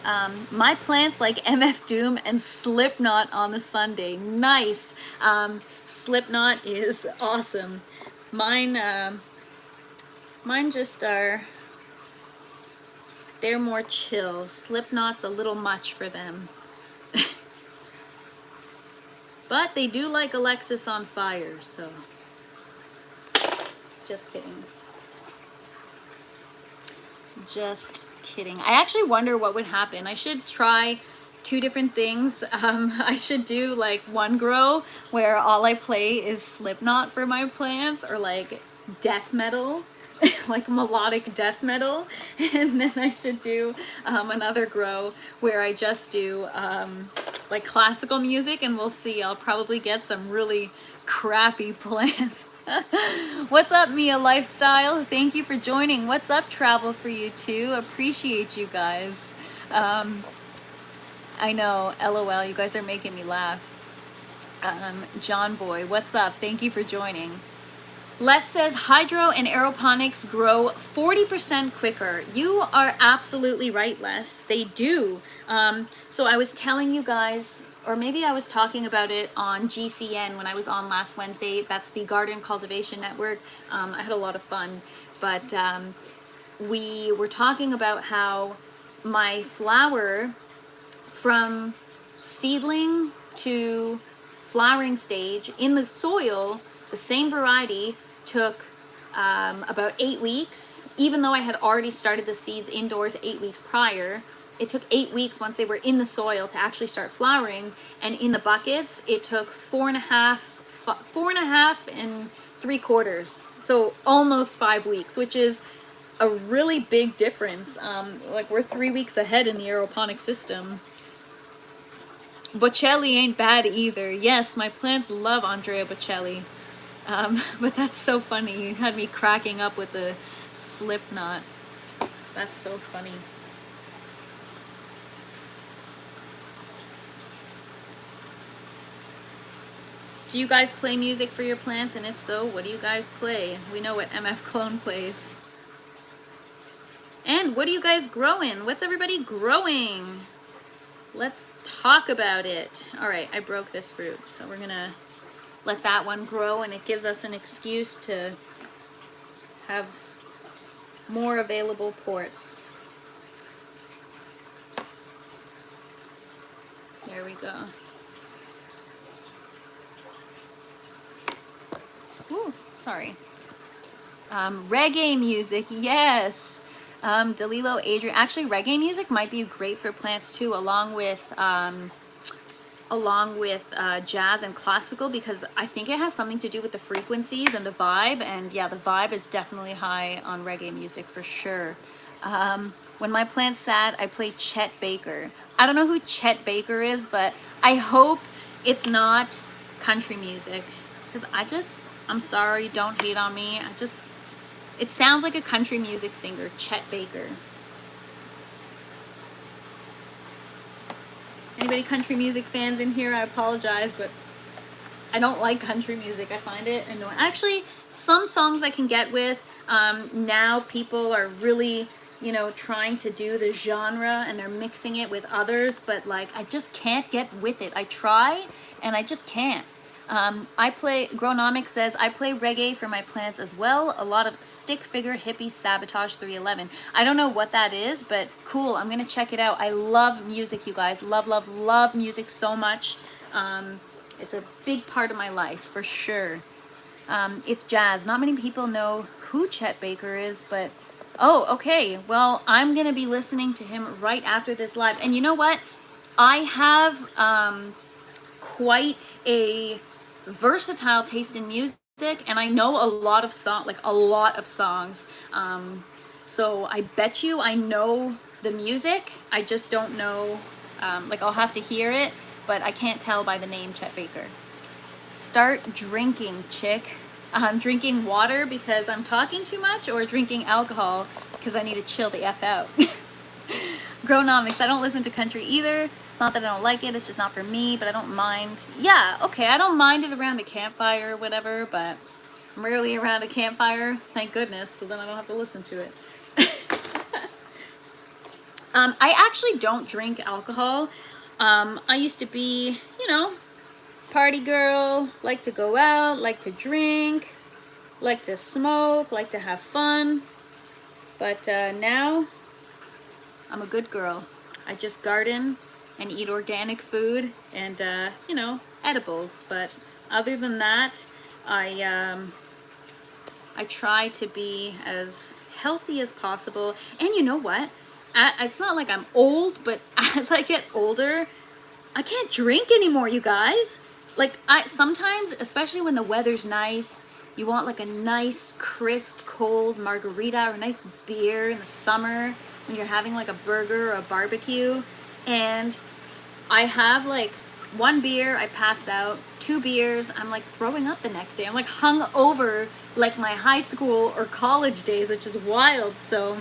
My plants like MF Doom and Slipknot on the Sunday. Nice. Slipknot is awesome. Mine just are, they're more chill. Slipknot's a little much for them. But they do like Alexis on Fire, so just kidding. Just kidding. I actually wonder what would happen. I should try 2 different things. I should do like one grow where all I play is Slipknot for my plants, or like death metal, like melodic death metal, and then I should do another grow where I just do like classical music, and we'll see. I'll probably get some really crappy plants. What's up, Mia Lifestyle? Thank you for joining. What's up, Travel for You too? Appreciate you guys. I know, LOL, you guys are making me laugh. John Boy, what's up? Thank you for joining. Les says hydro and aeroponics grow 40% quicker. You are absolutely right, Les. They do. So I was telling you guys, or maybe I was talking about it on GCN when I was on last Wednesday. That's the Garden Cultivation Network. I had a lot of fun. But we were talking about how my flower from seedling to flowering stage in the soil, the same variety, took about 8 weeks, even though I had already started the seeds indoors 8 weeks prior. it took 8 weeks once they were in the soil to actually start flowering. And in the buckets, it took 4.5 and 3/4. So almost 5 weeks, which is a really big difference. Like we're 3 weeks ahead in the aeroponic system. Bocelli ain't bad either. Yes, my plants love Andrea Bocelli. But that's so funny. You had me cracking up with the Slipknot. That's so funny. Do you guys play music for your plants? And if so, what do you guys play? We know what MF Clone plays. And what are you guys growing? What's everybody growing? Let's talk about it. All right, I broke this fruit, so we're gonna let that one grow, and it gives us an excuse to have more available ports. There we go. Ooh, sorry. Reggae music, yes. Dalilo, Adrian. Actually, reggae music might be great for plants too, along with jazz and classical, because I think it has something to do with the frequencies and the vibe. And yeah, the vibe is definitely high on reggae music for sure. When my plant's sad, I play Chet Baker. I don't know who Chet Baker is, but I hope it's not country music, because I'm sorry, don't hate on me. It sounds like a country music singer, Chet Baker. Anybody country music fans in here? I apologize, but I don't like country music. I find it annoying. Actually, some songs I can get with. Now people are really, trying to do the genre and they're mixing it with others, but like I just can't get with it. I try and I just can't. Gronomics says, I play reggae for my plants as well. A lot of stick figure hippie sabotage 311. I don't know what that is, but cool. I'm going to check it out. I love music, you guys. Love, love, love music so much. It's a big part of my life for sure. It's jazz. Not many people know who Chet Baker is, but oh, okay. Well, I'm going to be listening to him right after this live. And you know what? I have quite a versatile taste in music, and I know a lot of songs. So I bet you I know the music. I just don't know. I'll have to hear it, but I can't tell by the name Chet Baker. Start drinking, chick. I'm drinking water because I'm talking too much, or drinking alcohol because I need to chill the F out. Gronomics, I don't listen to country either. Not that I don't like it, it's just not for me, but I don't mind. Yeah, okay, I don't mind it around a campfire or whatever, but I'm rarely around a campfire, thank goodness, so then I don't have to listen to it. I actually don't drink alcohol. I used to be, party girl, like to go out, like to drink, like to smoke, like to have fun. But now, I'm a good girl. I just garden and eat organic food and, edibles. But other than that, I try to be as healthy as possible. And you know what? It's not like I'm old, but as I get older, I can't drink anymore, you guys. Like, sometimes, especially when the weather's nice, you want like a nice, crisp, cold margarita or a nice beer in the summer when you're having like a burger or a barbecue. And I have like 1 beer, I pass out. 2 beers, I'm like throwing up the next day. I'm like hung over like my high school or college days, which is wild. So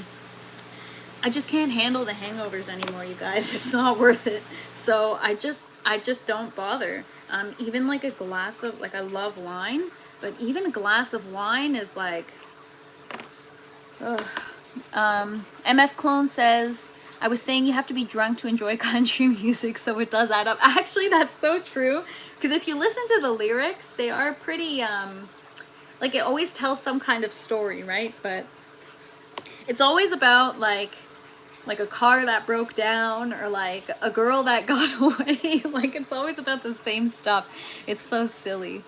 I just can't handle the hangovers anymore, you guys. It's not worth it. So I just don't bother. Even like a glass of, like, I love wine, but even a glass of wine is like, ugh. MF Clone says, I was saying you have to be drunk to enjoy country music, so it does add up. Actually, that's so true, because if you listen to the lyrics, they are pretty, like, it always tells some kind of story, right? But it's always about, like a car that broke down, or like a girl that got away. Like, it's always about the same stuff. It's so silly.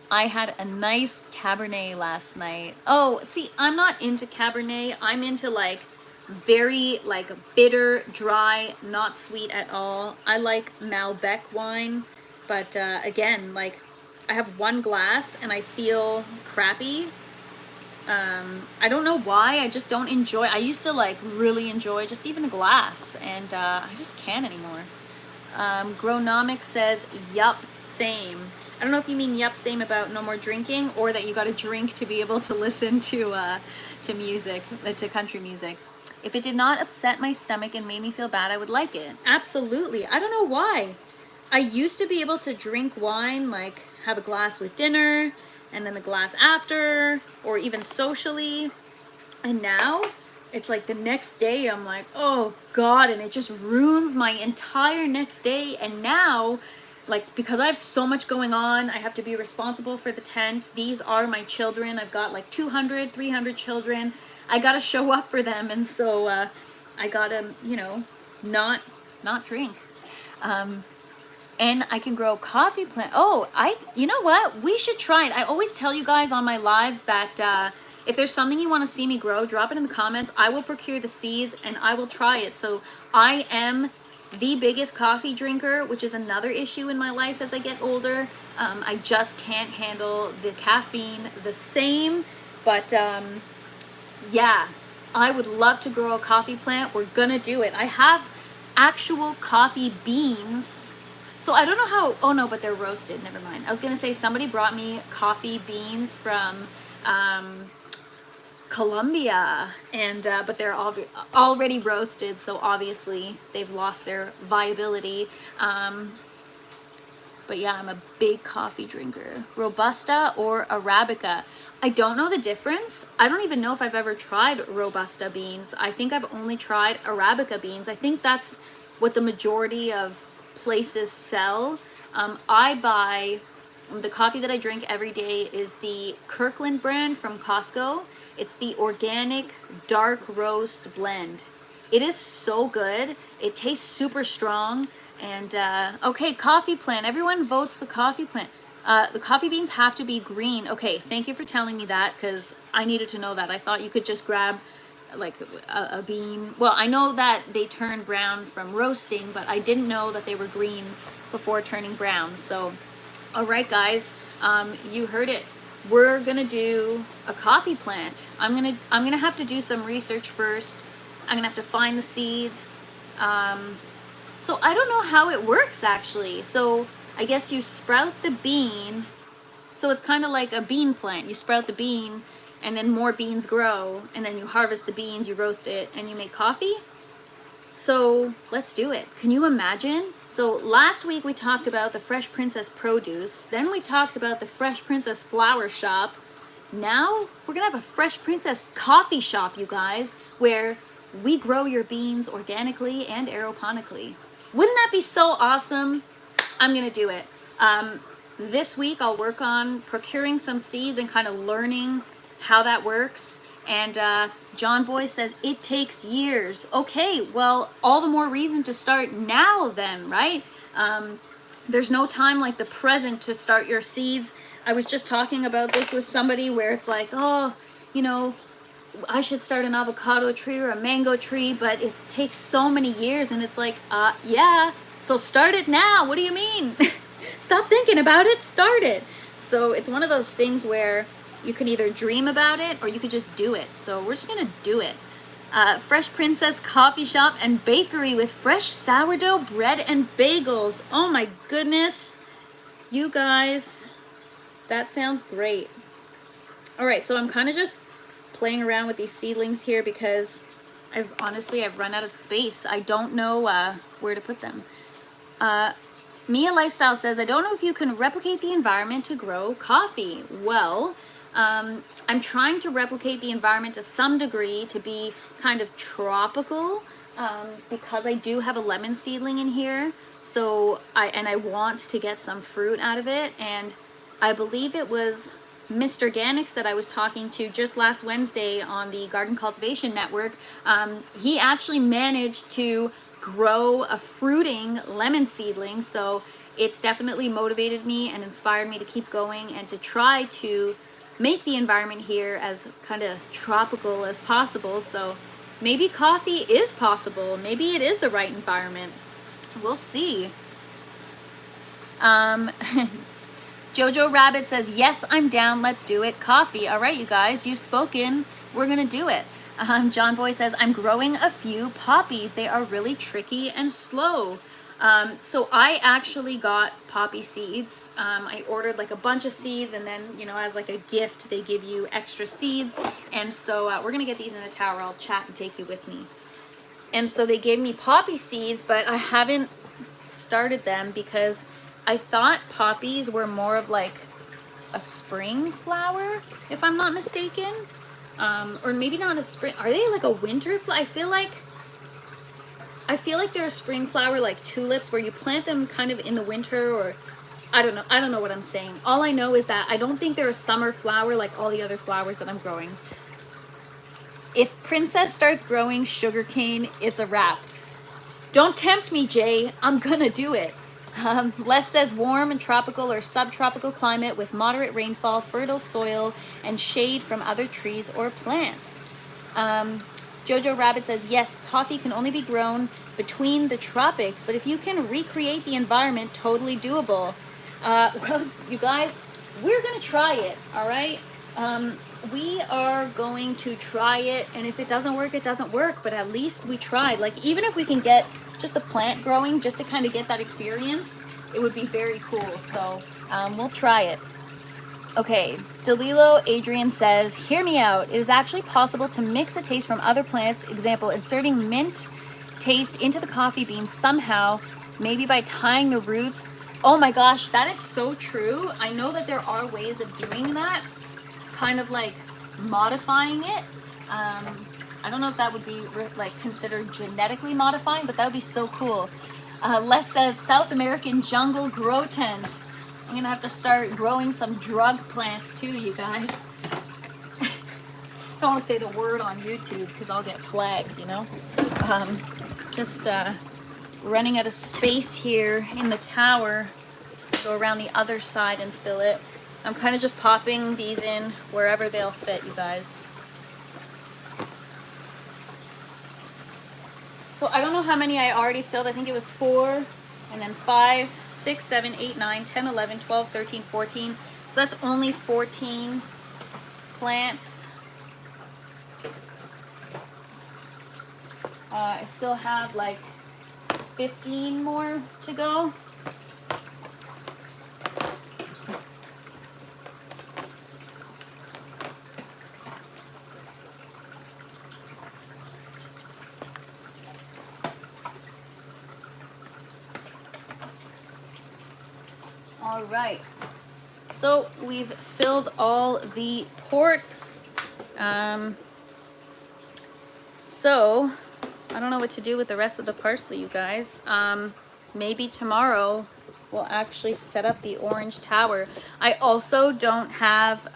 I had a nice Cabernet last night. Oh, see, I'm not into Cabernet. I'm into like very like bitter, dry, not sweet at all. I like Malbec wine, but again, like I have one glass and I feel crappy. I don't know why. I just don't enjoy. I used to like really enjoy just even a glass, and I just can't anymore. Gronomic says, "Yup, same." I don't know if you mean "yup, same" about no more drinking, or that you got to drink to be able to listen to music, to country music. If it did not upset my stomach and made me feel bad, I would like it. Absolutely. I don't know why. I used to be able to drink wine, like have a glass with dinner and then a glass after, or even socially. And now it's like the next day I'm like, oh God, and it just ruins my entire next day. And now, like, because I have so much going on, I have to be responsible for the tent. These are my children. I've got like 200, 300 children. I gotta show up for them. And so I gotta, not drink. And I can grow coffee plant. Oh, you know what? We should try it. I always tell you guys on my lives that if there's something you want to see me grow, drop it in the comments. I will procure the seeds and I will try it. So I am the biggest coffee drinker, which is another issue in my life as I get older. I just can't handle the caffeine the same. But yeah, I would love to grow a coffee plant. We're gonna do it. I have actual coffee beans. So I don't know how, oh no, but they're roasted, never mind. I was gonna say somebody brought me coffee beans from Colombia, and but they're already roasted, so obviously they've lost their viability. But yeah, I'm a big coffee drinker. Robusta or Arabica. I don't know the difference. I don't even know if I've ever tried Robusta beans. I think I've only tried Arabica beans. I think that's what the majority of places sell. I buy, the coffee that I drink every day is the Kirkland brand from Costco. It's the organic dark roast blend. It is so good. It tastes super strong. And okay, coffee plant. Everyone votes the coffee plant. The coffee beans have to be green. Okay, thank you for telling me that, because I needed to know that. I thought you could just grab like a bean. Well, I know that they turn brown from roasting, but I didn't know that they were green before turning brown. So, all right, guys, you heard it. We're gonna do a coffee plant. I'm gonna have to do some research first. I'm gonna have to find the seeds. So I don't know how it works actually. So I guess you sprout the bean. So it's kind of like a bean plant. You sprout the bean and then more beans grow, and then you harvest the beans, you roast it, and you make coffee. So let's do it. Can you imagine? So last week we talked about the Fresh Princess produce. Then we talked about the Fresh Princess flower shop. Now we're gonna have a Fresh Princess coffee shop, you guys, where we grow your beans organically and aeroponically. Wouldn't that be so awesome? I'm gonna do it. This week I'll work on procuring some seeds and kind of learning how that works. And John Boy says it takes years. Okay, well, all the more reason to start now then, right? There's no time like the present to start your seeds. I was just talking about this with somebody where it's like, oh, I should start an avocado tree or a mango tree, but it takes so many years. And it's like, yeah, so start it now. What do you mean? Stop thinking about it, start it. So it's one of those things where you can either dream about it or you could just do it. So we're just gonna do it. Fresh Princess coffee shop and bakery with fresh sourdough bread and bagels. Oh my goodness. You guys, that sounds great. All right, so I'm kind of just playing around with these seedlings here because I've run out of space. I don't know where to put them. Mia Lifestyle says, I don't know if you can replicate the environment to grow coffee. Well, I'm trying to replicate the environment to some degree to be kind of tropical because I do have a lemon seedling in here. So I want to get some fruit out of it. And I believe it was Mr. Organics that I was talking to just last Wednesday on the Garden Cultivation Network. He actually managed to grow a fruiting lemon seedling, so it's definitely motivated me and inspired me to keep going and to try to make the environment here as kind of tropical as possible. So maybe coffee is possible. Maybe it is the right environment. We'll see. Jojo Rabbit says, yes, I'm down. Let's do it. Coffee. All right, you guys, you've spoken. We're going to do it. John Boy says, I'm growing a few poppies. They are really tricky and slow. So I actually got poppy seeds. I ordered like a bunch of seeds, and then, you know, as like a gift, they give you extra seeds. And so we're going to get these in a tower. I'll chat and take you with me. And so they gave me poppy seeds, but I haven't started them because I thought poppies were more of like a spring flower, if I'm not mistaken. Or maybe not a spring. Are they like a winter flower? I feel like they're a spring flower, like tulips, where you plant them kind of in the winter, or I don't know. I don't know what I'm saying. All I know is that I don't think they're a summer flower like all the other flowers that I'm growing. If Princess starts growing sugarcane, it's a wrap. Don't tempt me, Jay. I'm gonna do it. Les says warm and tropical or subtropical climate with moderate rainfall, fertile soil, and shade from other trees or plants. Jojo Rabbit says, yes, coffee can only be grown between the tropics, but if you can recreate the environment, totally doable. Well, you guys, we're going to try it, all right? We are going to try it, and if it doesn't work, it doesn't work, but at least we tried. Like, even if we can get just the plant growing, just to kind of get that experience, it would be very cool. So we'll try it. Okay, Delilo Adrian says, hear me out. It is actually possible to mix a taste from other plants. Example, inserting mint taste into the coffee beans somehow, maybe by tying the roots. Oh my gosh, that is so true. I know that there are ways of doing that, kind of like modifying it. I don't know if that would be like considered genetically modifying, but that would be so cool. Les says, South American jungle grow tent. I'm gonna have to start growing some drug plants too, you guys. I don't want to say the word on YouTube because I'll get flagged, you know. Just running out of space here in the tower. Go around the other side and fill it. I'm kind of just popping these in wherever they'll fit, you guys. So I don't know how many I already filled. I think it was 4, and then 5, 6, 7, 8, 9, 10, 11, 12, 13, 14. So that's only 14 plants. I still have like 15 more to go. All right, so we've filled all the ports. So I don't know what to do with the rest of the parsley, you guys. Maybe tomorrow we'll actually set up the orange tower. I also don't have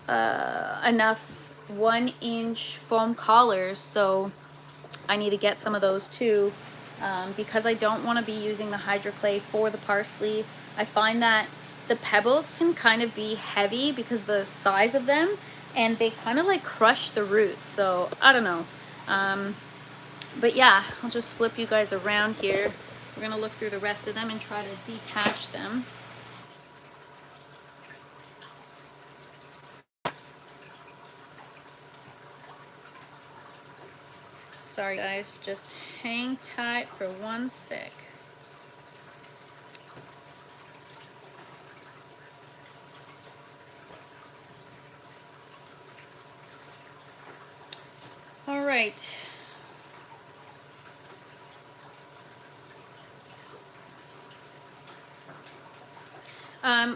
enough 1-inch foam collars, so I need to get some of those too. Because I don't want to be using the hydroclay for the parsley. I find that the pebbles can kind of be heavy because of the size of them, and they kind of like crush the roots. So I don't know. But yeah, I'll just flip you guys around here. We're gonna look through the rest of them and try to detach them. Sorry guys, just hang tight for 1 sec. All right.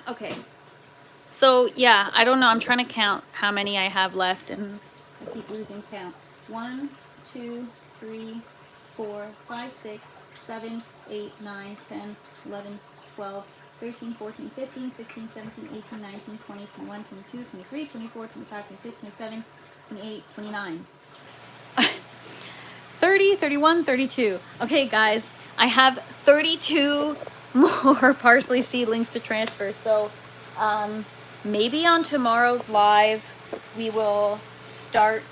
Okay. So yeah, I don't know. I'm trying to count how many I have left, and I keep losing count. 1, 2, 3, 4, 5, 6, 7, 8, 9, 10, 11, 12, 13, 14, 15, 16, 17, 18, 19, 20, 21, 22, 23, 24, 25, 26, 27, 28, 29. 30, 31, 32. Okay, guys, I have 32 more parsley seedlings to transfer. So maybe on tomorrow's live, we will start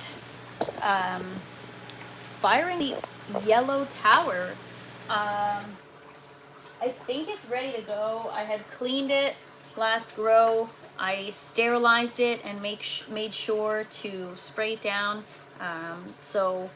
firing the yellow tower. I think it's ready to go. I had cleaned it last grow. I sterilized it and made sure to spray it down. So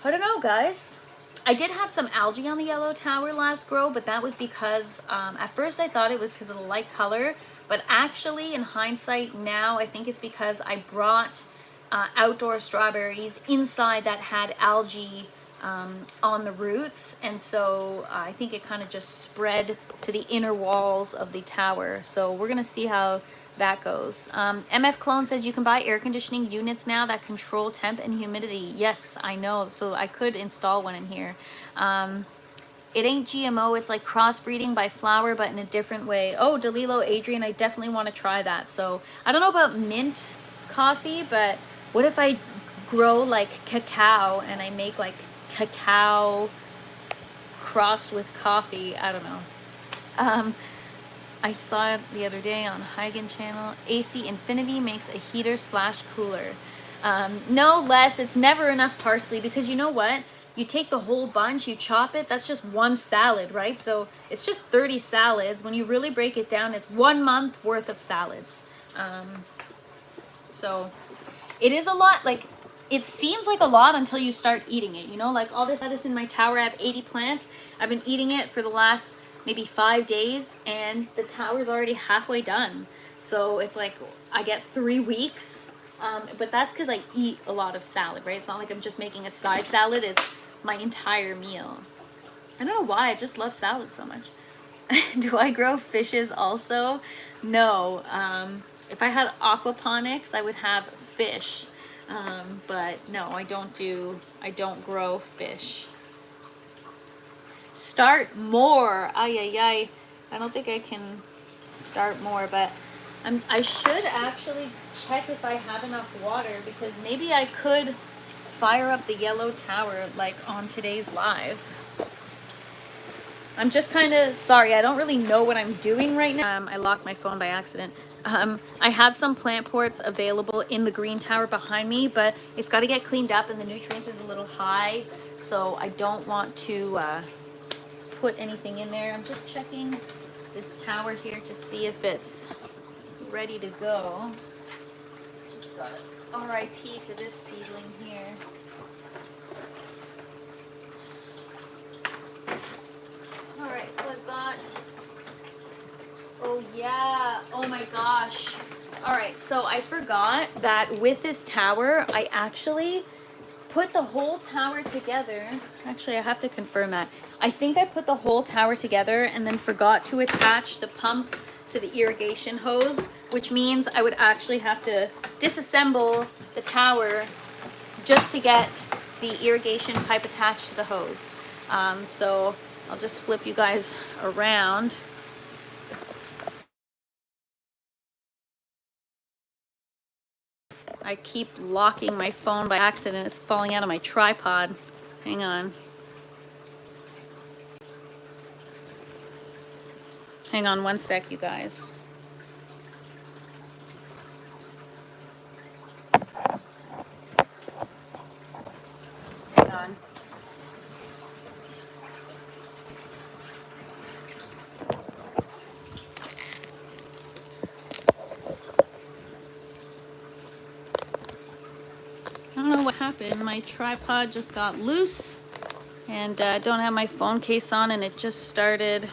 I don't know, guys. I did have some algae on the yellow tower last grow, but that was because at first I thought it was because of the light color, but actually in hindsight now I think it's because I brought outdoor strawberries inside that had algae on the roots, and so I think it kind of just spread to the inner walls of the tower. So we're gonna see how that goes. MF Clone says you can buy air conditioning units now that control temp and humidity. Yes, I know. So I could install one in here. It ain't GMO. It's like crossbreeding by flower, but in a different way. Oh, DeLilo, Adrian, I definitely want to try that. So I don't know about mint coffee, but what if I grow like cacao and I make like cacao crossed with coffee? I don't know. I saw it the other day on Huygen channel. AC Infinity makes a heater / cooler. No less, it's never enough parsley, because you know what? You take the whole bunch, you chop it, that's just one salad, right? So it's just 30 salads. When you really break it down, it's 1 month worth of salads. So it is a lot. Like, it seems like a lot until you start eating it, you know? Like all this lettuce in my tower, I have 80 plants. I've been eating it for the last maybe 5 days, and the tower's already halfway done. So it's like I get 3 weeks, but that's because I eat a lot of salad, right? It's not like I'm just making a side salad. It's my entire meal. I don't know why, I just love salad so much. Do I grow fishes also? No. If I had aquaponics, I would have fish. But no, I don't grow fish. Start more. Ay, ay, ay. I don't think I can start more, but I should actually check if I have enough water, because maybe I could fire up the yellow tower like on today's live. I'm just kind of sorry. I don't really know what I'm doing right now. I locked my phone by accident. I have some plant pots available in the green tower behind me, but it's got to get cleaned up and the nutrients is a little high. So I don't want to put anything in there. I'm just checking this tower here to see if it's ready to go. Just got to RIP to this seedling here. Alright, so I've got, oh yeah, oh my gosh. Alright, so I forgot that with this tower, I actually put the whole tower together. Actually, I have to confirm that. I think I put the whole tower together and then forgot to attach the pump to the irrigation hose, which means I would actually have to disassemble the tower just to get the irrigation pipe attached to the hose. So I'll just flip you guys around. I keep locking my phone by accident. It's falling out of my tripod. Hang on. Hang on 1 sec, you guys. Hang on. I don't know what happened. My tripod just got loose, and I don't have my phone case on, and it just started.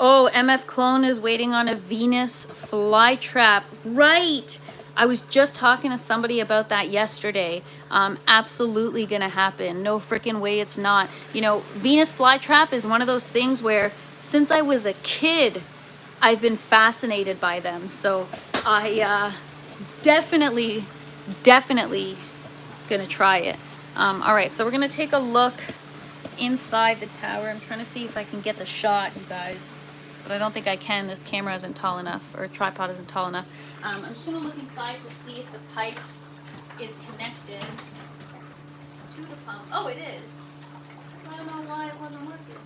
Oh, MF Clone is waiting on a Venus flytrap. Right! I was just talking to somebody about that yesterday. Absolutely gonna happen. No freaking way it's not. You know, Venus flytrap is one of those things where since I was a kid, I've been fascinated by them. So I definitely gonna try it. All right, so we're gonna take a look inside the tower. I'm trying to see if I can get the shot, you guys, but I don't think I can. This camera isn't tall enough, or tripod isn't tall enough. I'm just gonna look inside to see if the pipe is connected to the pump. Oh, it is. I don't know why it wasn't working.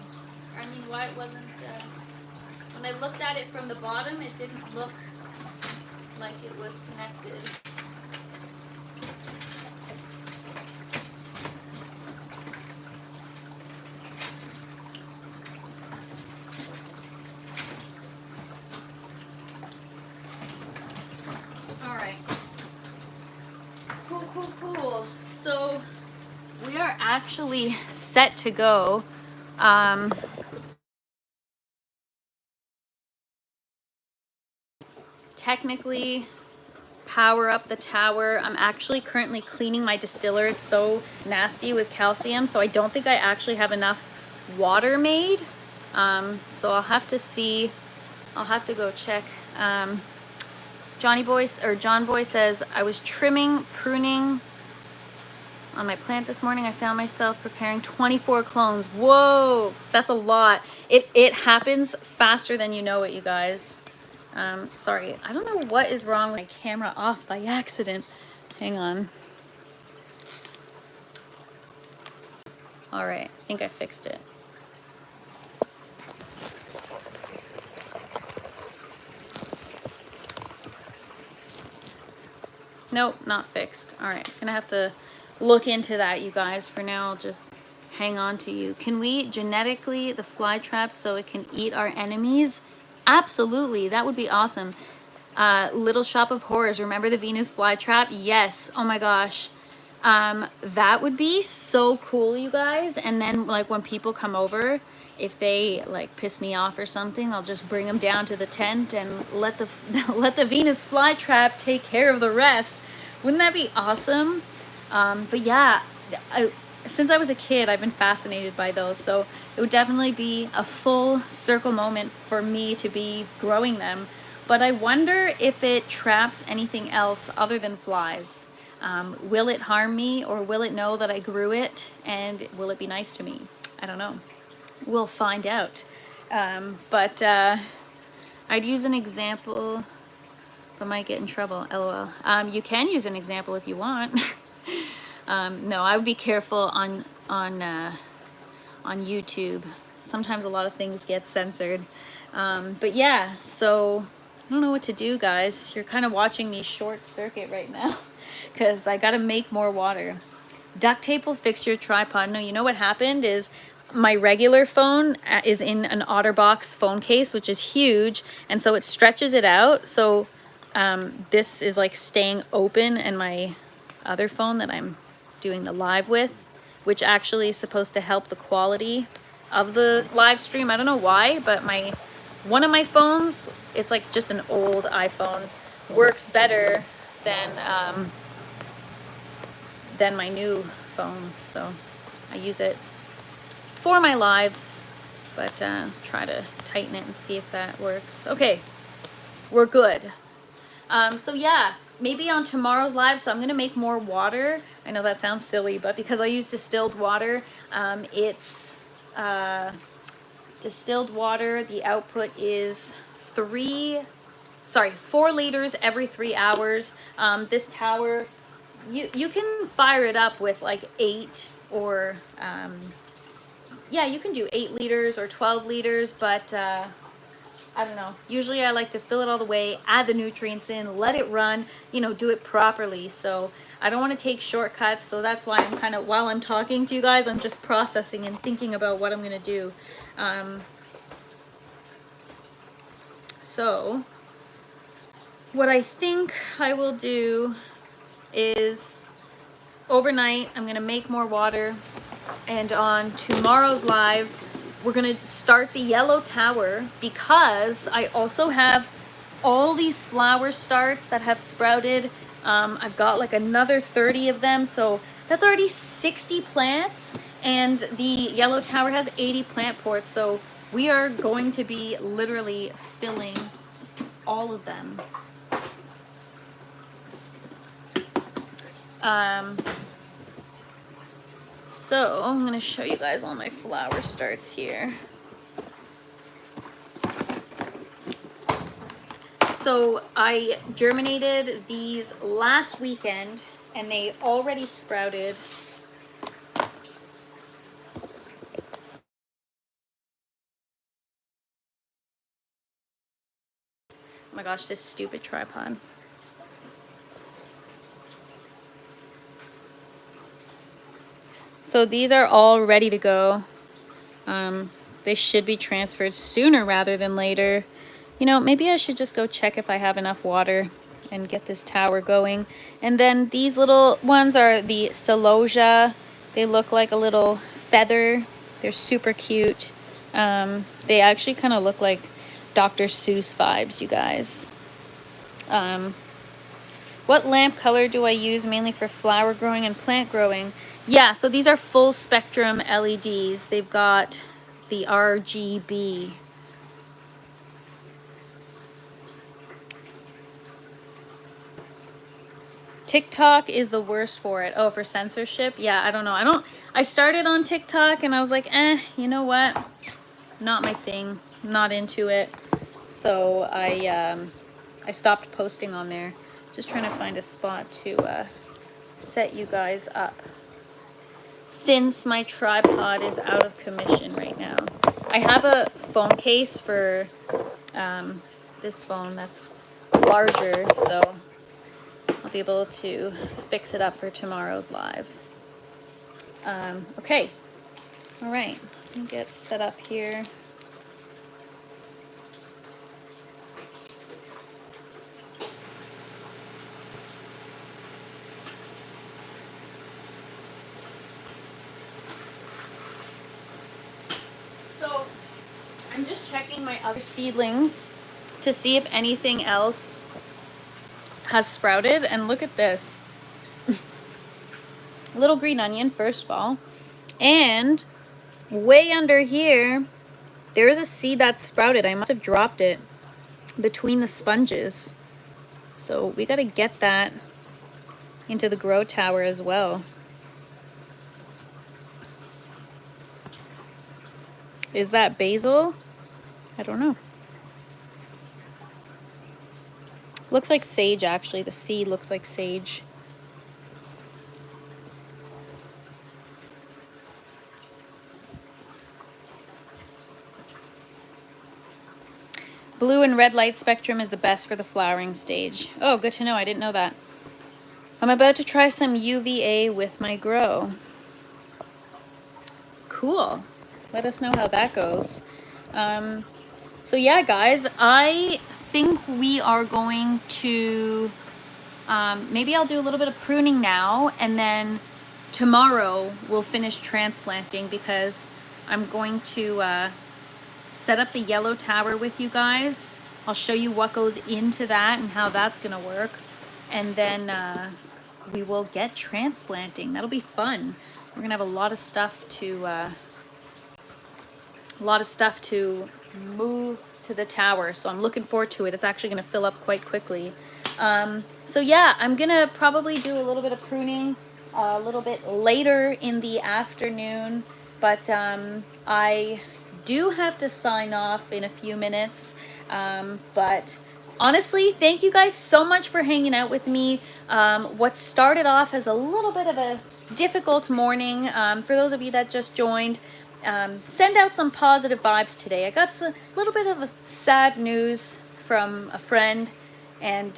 I mean, why it wasn't, when I looked at it from the bottom, it didn't look like it was connected. Cool. So we are actually set to go. Technically power up the tower. I'm actually currently cleaning my distiller. It's so nasty with calcium, so I don't think I actually have enough water made. So I'll have to see. I'll have to go check. John Boy says, I was pruning on my plant this morning. I found myself preparing 24 clones. Whoa, that's a lot. It happens faster than you know it, you guys. Sorry, I don't know what is wrong with my camera off by accident. Hang on. All right, I think I fixed it. Nope, not fixed. All right, gonna have to look into that, you guys. For now, I'll just hang on to you. Can we genetically the fly traps so it can eat our enemies? Absolutely, that would be awesome. Little Shop of Horrors, remember the Venus flytrap? Yes. Oh my gosh. That would be so cool, you guys. And then like when people come over, if they like piss me off or something, I'll just bring them down to the tent and let the let the Venus flytrap take care of the rest. Wouldn't that be awesome? But yeah, since I was a kid, I've been fascinated by those. So it would definitely be a full circle moment for me to be growing them. But I wonder if it traps anything else other than flies. Will it harm me, or will it know that I grew it, and will it be nice to me? I don't know. We'll find out. But I'd use an example, but might get in trouble. LOL. You can use an example if you want. No, I would be careful on YouTube. Sometimes a lot of things get censored. But yeah, so I don't know what to do, guys. You're kind of watching me short circuit right now because I got to make more water. Duct tape will fix your tripod. No, you know what happened is my regular phone is in an OtterBox phone case, which is huge, and so it stretches it out. So this is like staying open, and my other phone that I'm doing the live with, which actually is supposed to help the quality of the live stream. I don't know why, but one of my phones, it's like just an old iPhone, works better than my new phone. So I use it for my lives, but try to tighten it and see if that works. Okay, we're good. So yeah, maybe on tomorrow's live, so I'm gonna make more water. I know that sounds silly, but because I use distilled water, it's distilled water, the output is 4 liters every 3 hours. This tower, you can fire it up with like 8 or yeah, you can do 8 liters or 12 liters, but I don't know. Usually I like to fill it all the way, add the nutrients in, let it run, do it properly. So I don't want to take shortcuts. So that's why I'm kind of, while I'm talking to you guys, I'm just processing and thinking about what I'm going to do. So what I think I will do is overnight, I'm going to make more water. And on tomorrow's live, we're going to start the yellow tower because I also have all these flower starts that have sprouted. I've got like another 30 of them. So that's already 60 plants. And the yellow tower has 80 plant ports. So we are going to be literally filling all of them. So I'm going to show you guys all my flower starts here. So I germinated these last weekend and they already sprouted. Oh my gosh, this stupid tripod. So these are all ready to go. They should be transferred sooner rather than later. Maybe I should just go check if I have enough water and get this tower going. And then these little ones are the celosia. They look like a little feather. They're super cute. They actually kind of look like Dr. Seuss vibes, you guys. What lamp color do I use mainly for flower growing and plant growing? Yeah, so these are full spectrum LEDs. They've got the RGB. TikTok is the worst for it. Oh, for censorship? Yeah, I don't know. I started on TikTok and I was like, you know what? Not my thing. Not into it. So I stopped posting on there. Just trying to find a spot to set you guys up, since my tripod is out of commission right now. I have a phone case for this phone that's larger, so I'll be able to fix it up for tomorrow's live. Okay, all right, let me get set up here. So I'm just checking my other seedlings to see if anything else has sprouted, and look at this. Little green onion, first of all, and way under here there is a seed that sprouted. I must have dropped it between the sponges, so we got to get that into the grow tower as well. Is that basil? I don't know. Looks like sage, actually. The seed looks like sage. Blue and red light spectrum is the best for the flowering stage. Oh, good to know. I didn't know that. I'm about to try some UVA with my grow. Cool. Let us know how that goes. So yeah, guys, I think we are going to, maybe I'll do a little bit of pruning now, and then tomorrow we'll finish transplanting, because I'm going to set up the yellow tower with you guys. I'll show you what goes into that and how that's gonna work, and then we will get transplanting. That'll be fun. We're gonna have a lot of stuff to move to the tower, so I'm looking forward to it. It's actually gonna fill up quite quickly. So yeah, I'm gonna probably do a little bit of pruning a little bit later in the afternoon, but I do have to sign off in a few minutes. But honestly, thank you guys so much for hanging out with me. What started off as a little bit of a difficult morning, for those of you that just joined, send out some positive vibes today. I got a little bit of sad news from a friend, and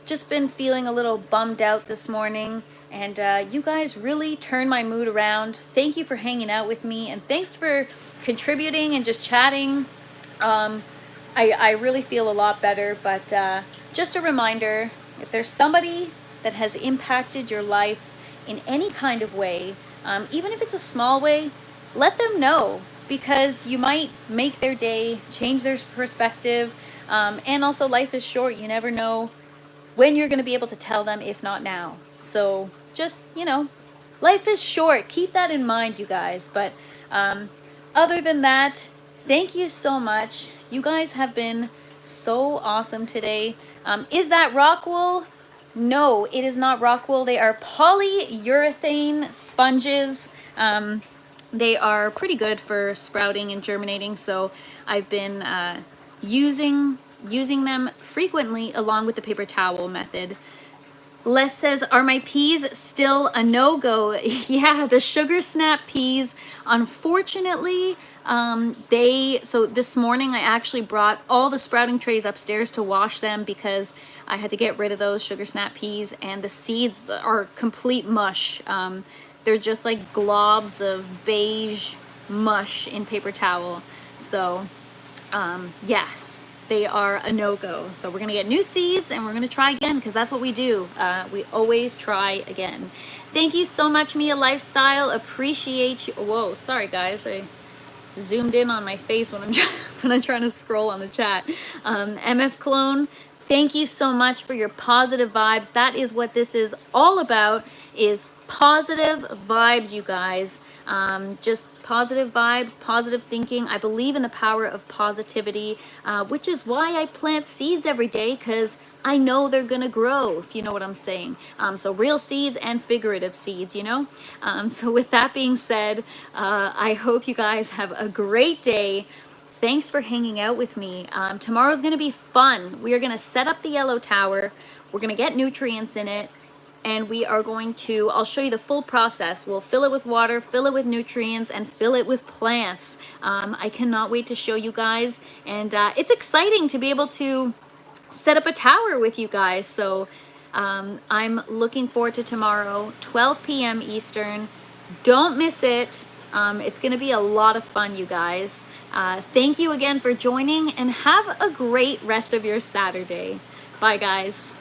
just been feeling a little bummed out this morning, and you guys really turned my mood around. Thank you for hanging out with me, and thanks for contributing and just chatting. I really feel a lot better, but just a reminder, if there's somebody that has impacted your life in any kind of way, even if it's a small way, let them know, because you might make their day, change their perspective, and also life is short. You never know when you're going to be able to tell them, if not now. So just, life is short. Keep that in mind, you guys. But other than that, thank you so much. You guys have been so awesome today. Is that rock wool? No, it is not rock wool. They are polyurethane sponges. They are pretty good for sprouting and germinating, so I've been using them frequently along with the paper towel method. Les says, are my peas still a no-go? Yeah, the sugar snap peas, unfortunately, so this morning I actually brought all the sprouting trays upstairs to wash them, because I had to get rid of those sugar snap peas, and the seeds are complete mush. They're just like globs of beige mush in paper towel. So yes, they are a no-go. So we're gonna get new seeds and we're gonna try again, because that's what we do. We always try again. Thank you so much, Mia Lifestyle. Appreciate you. Whoa, sorry guys, I zoomed in on my face when I'm when I'm trying to scroll on the chat. MF Clone, thank you so much for your positive vibes. That is what this is all about, is positive vibes, you guys. Just positive vibes, positive thinking. I believe in the power of positivity, which is why I plant seeds every day, because I know they're gonna grow, if you know what I'm saying. So real seeds and figurative seeds, you know? So with that being said, I hope you guys have a great day. Thanks for hanging out with me. Tomorrow's gonna be fun. We are gonna set up the yellow tower. We're gonna get nutrients in it. And we are going to, I'll show you the full process. We'll fill it with water, fill it with nutrients, and fill it with plants. I cannot wait to show you guys. And it's exciting to be able to set up a tower with you guys. So I'm looking forward to tomorrow, 12 p.m. Eastern. Don't miss it. It's going to be a lot of fun, you guys. Thank you again for joining, and have a great rest of your Saturday. Bye, guys.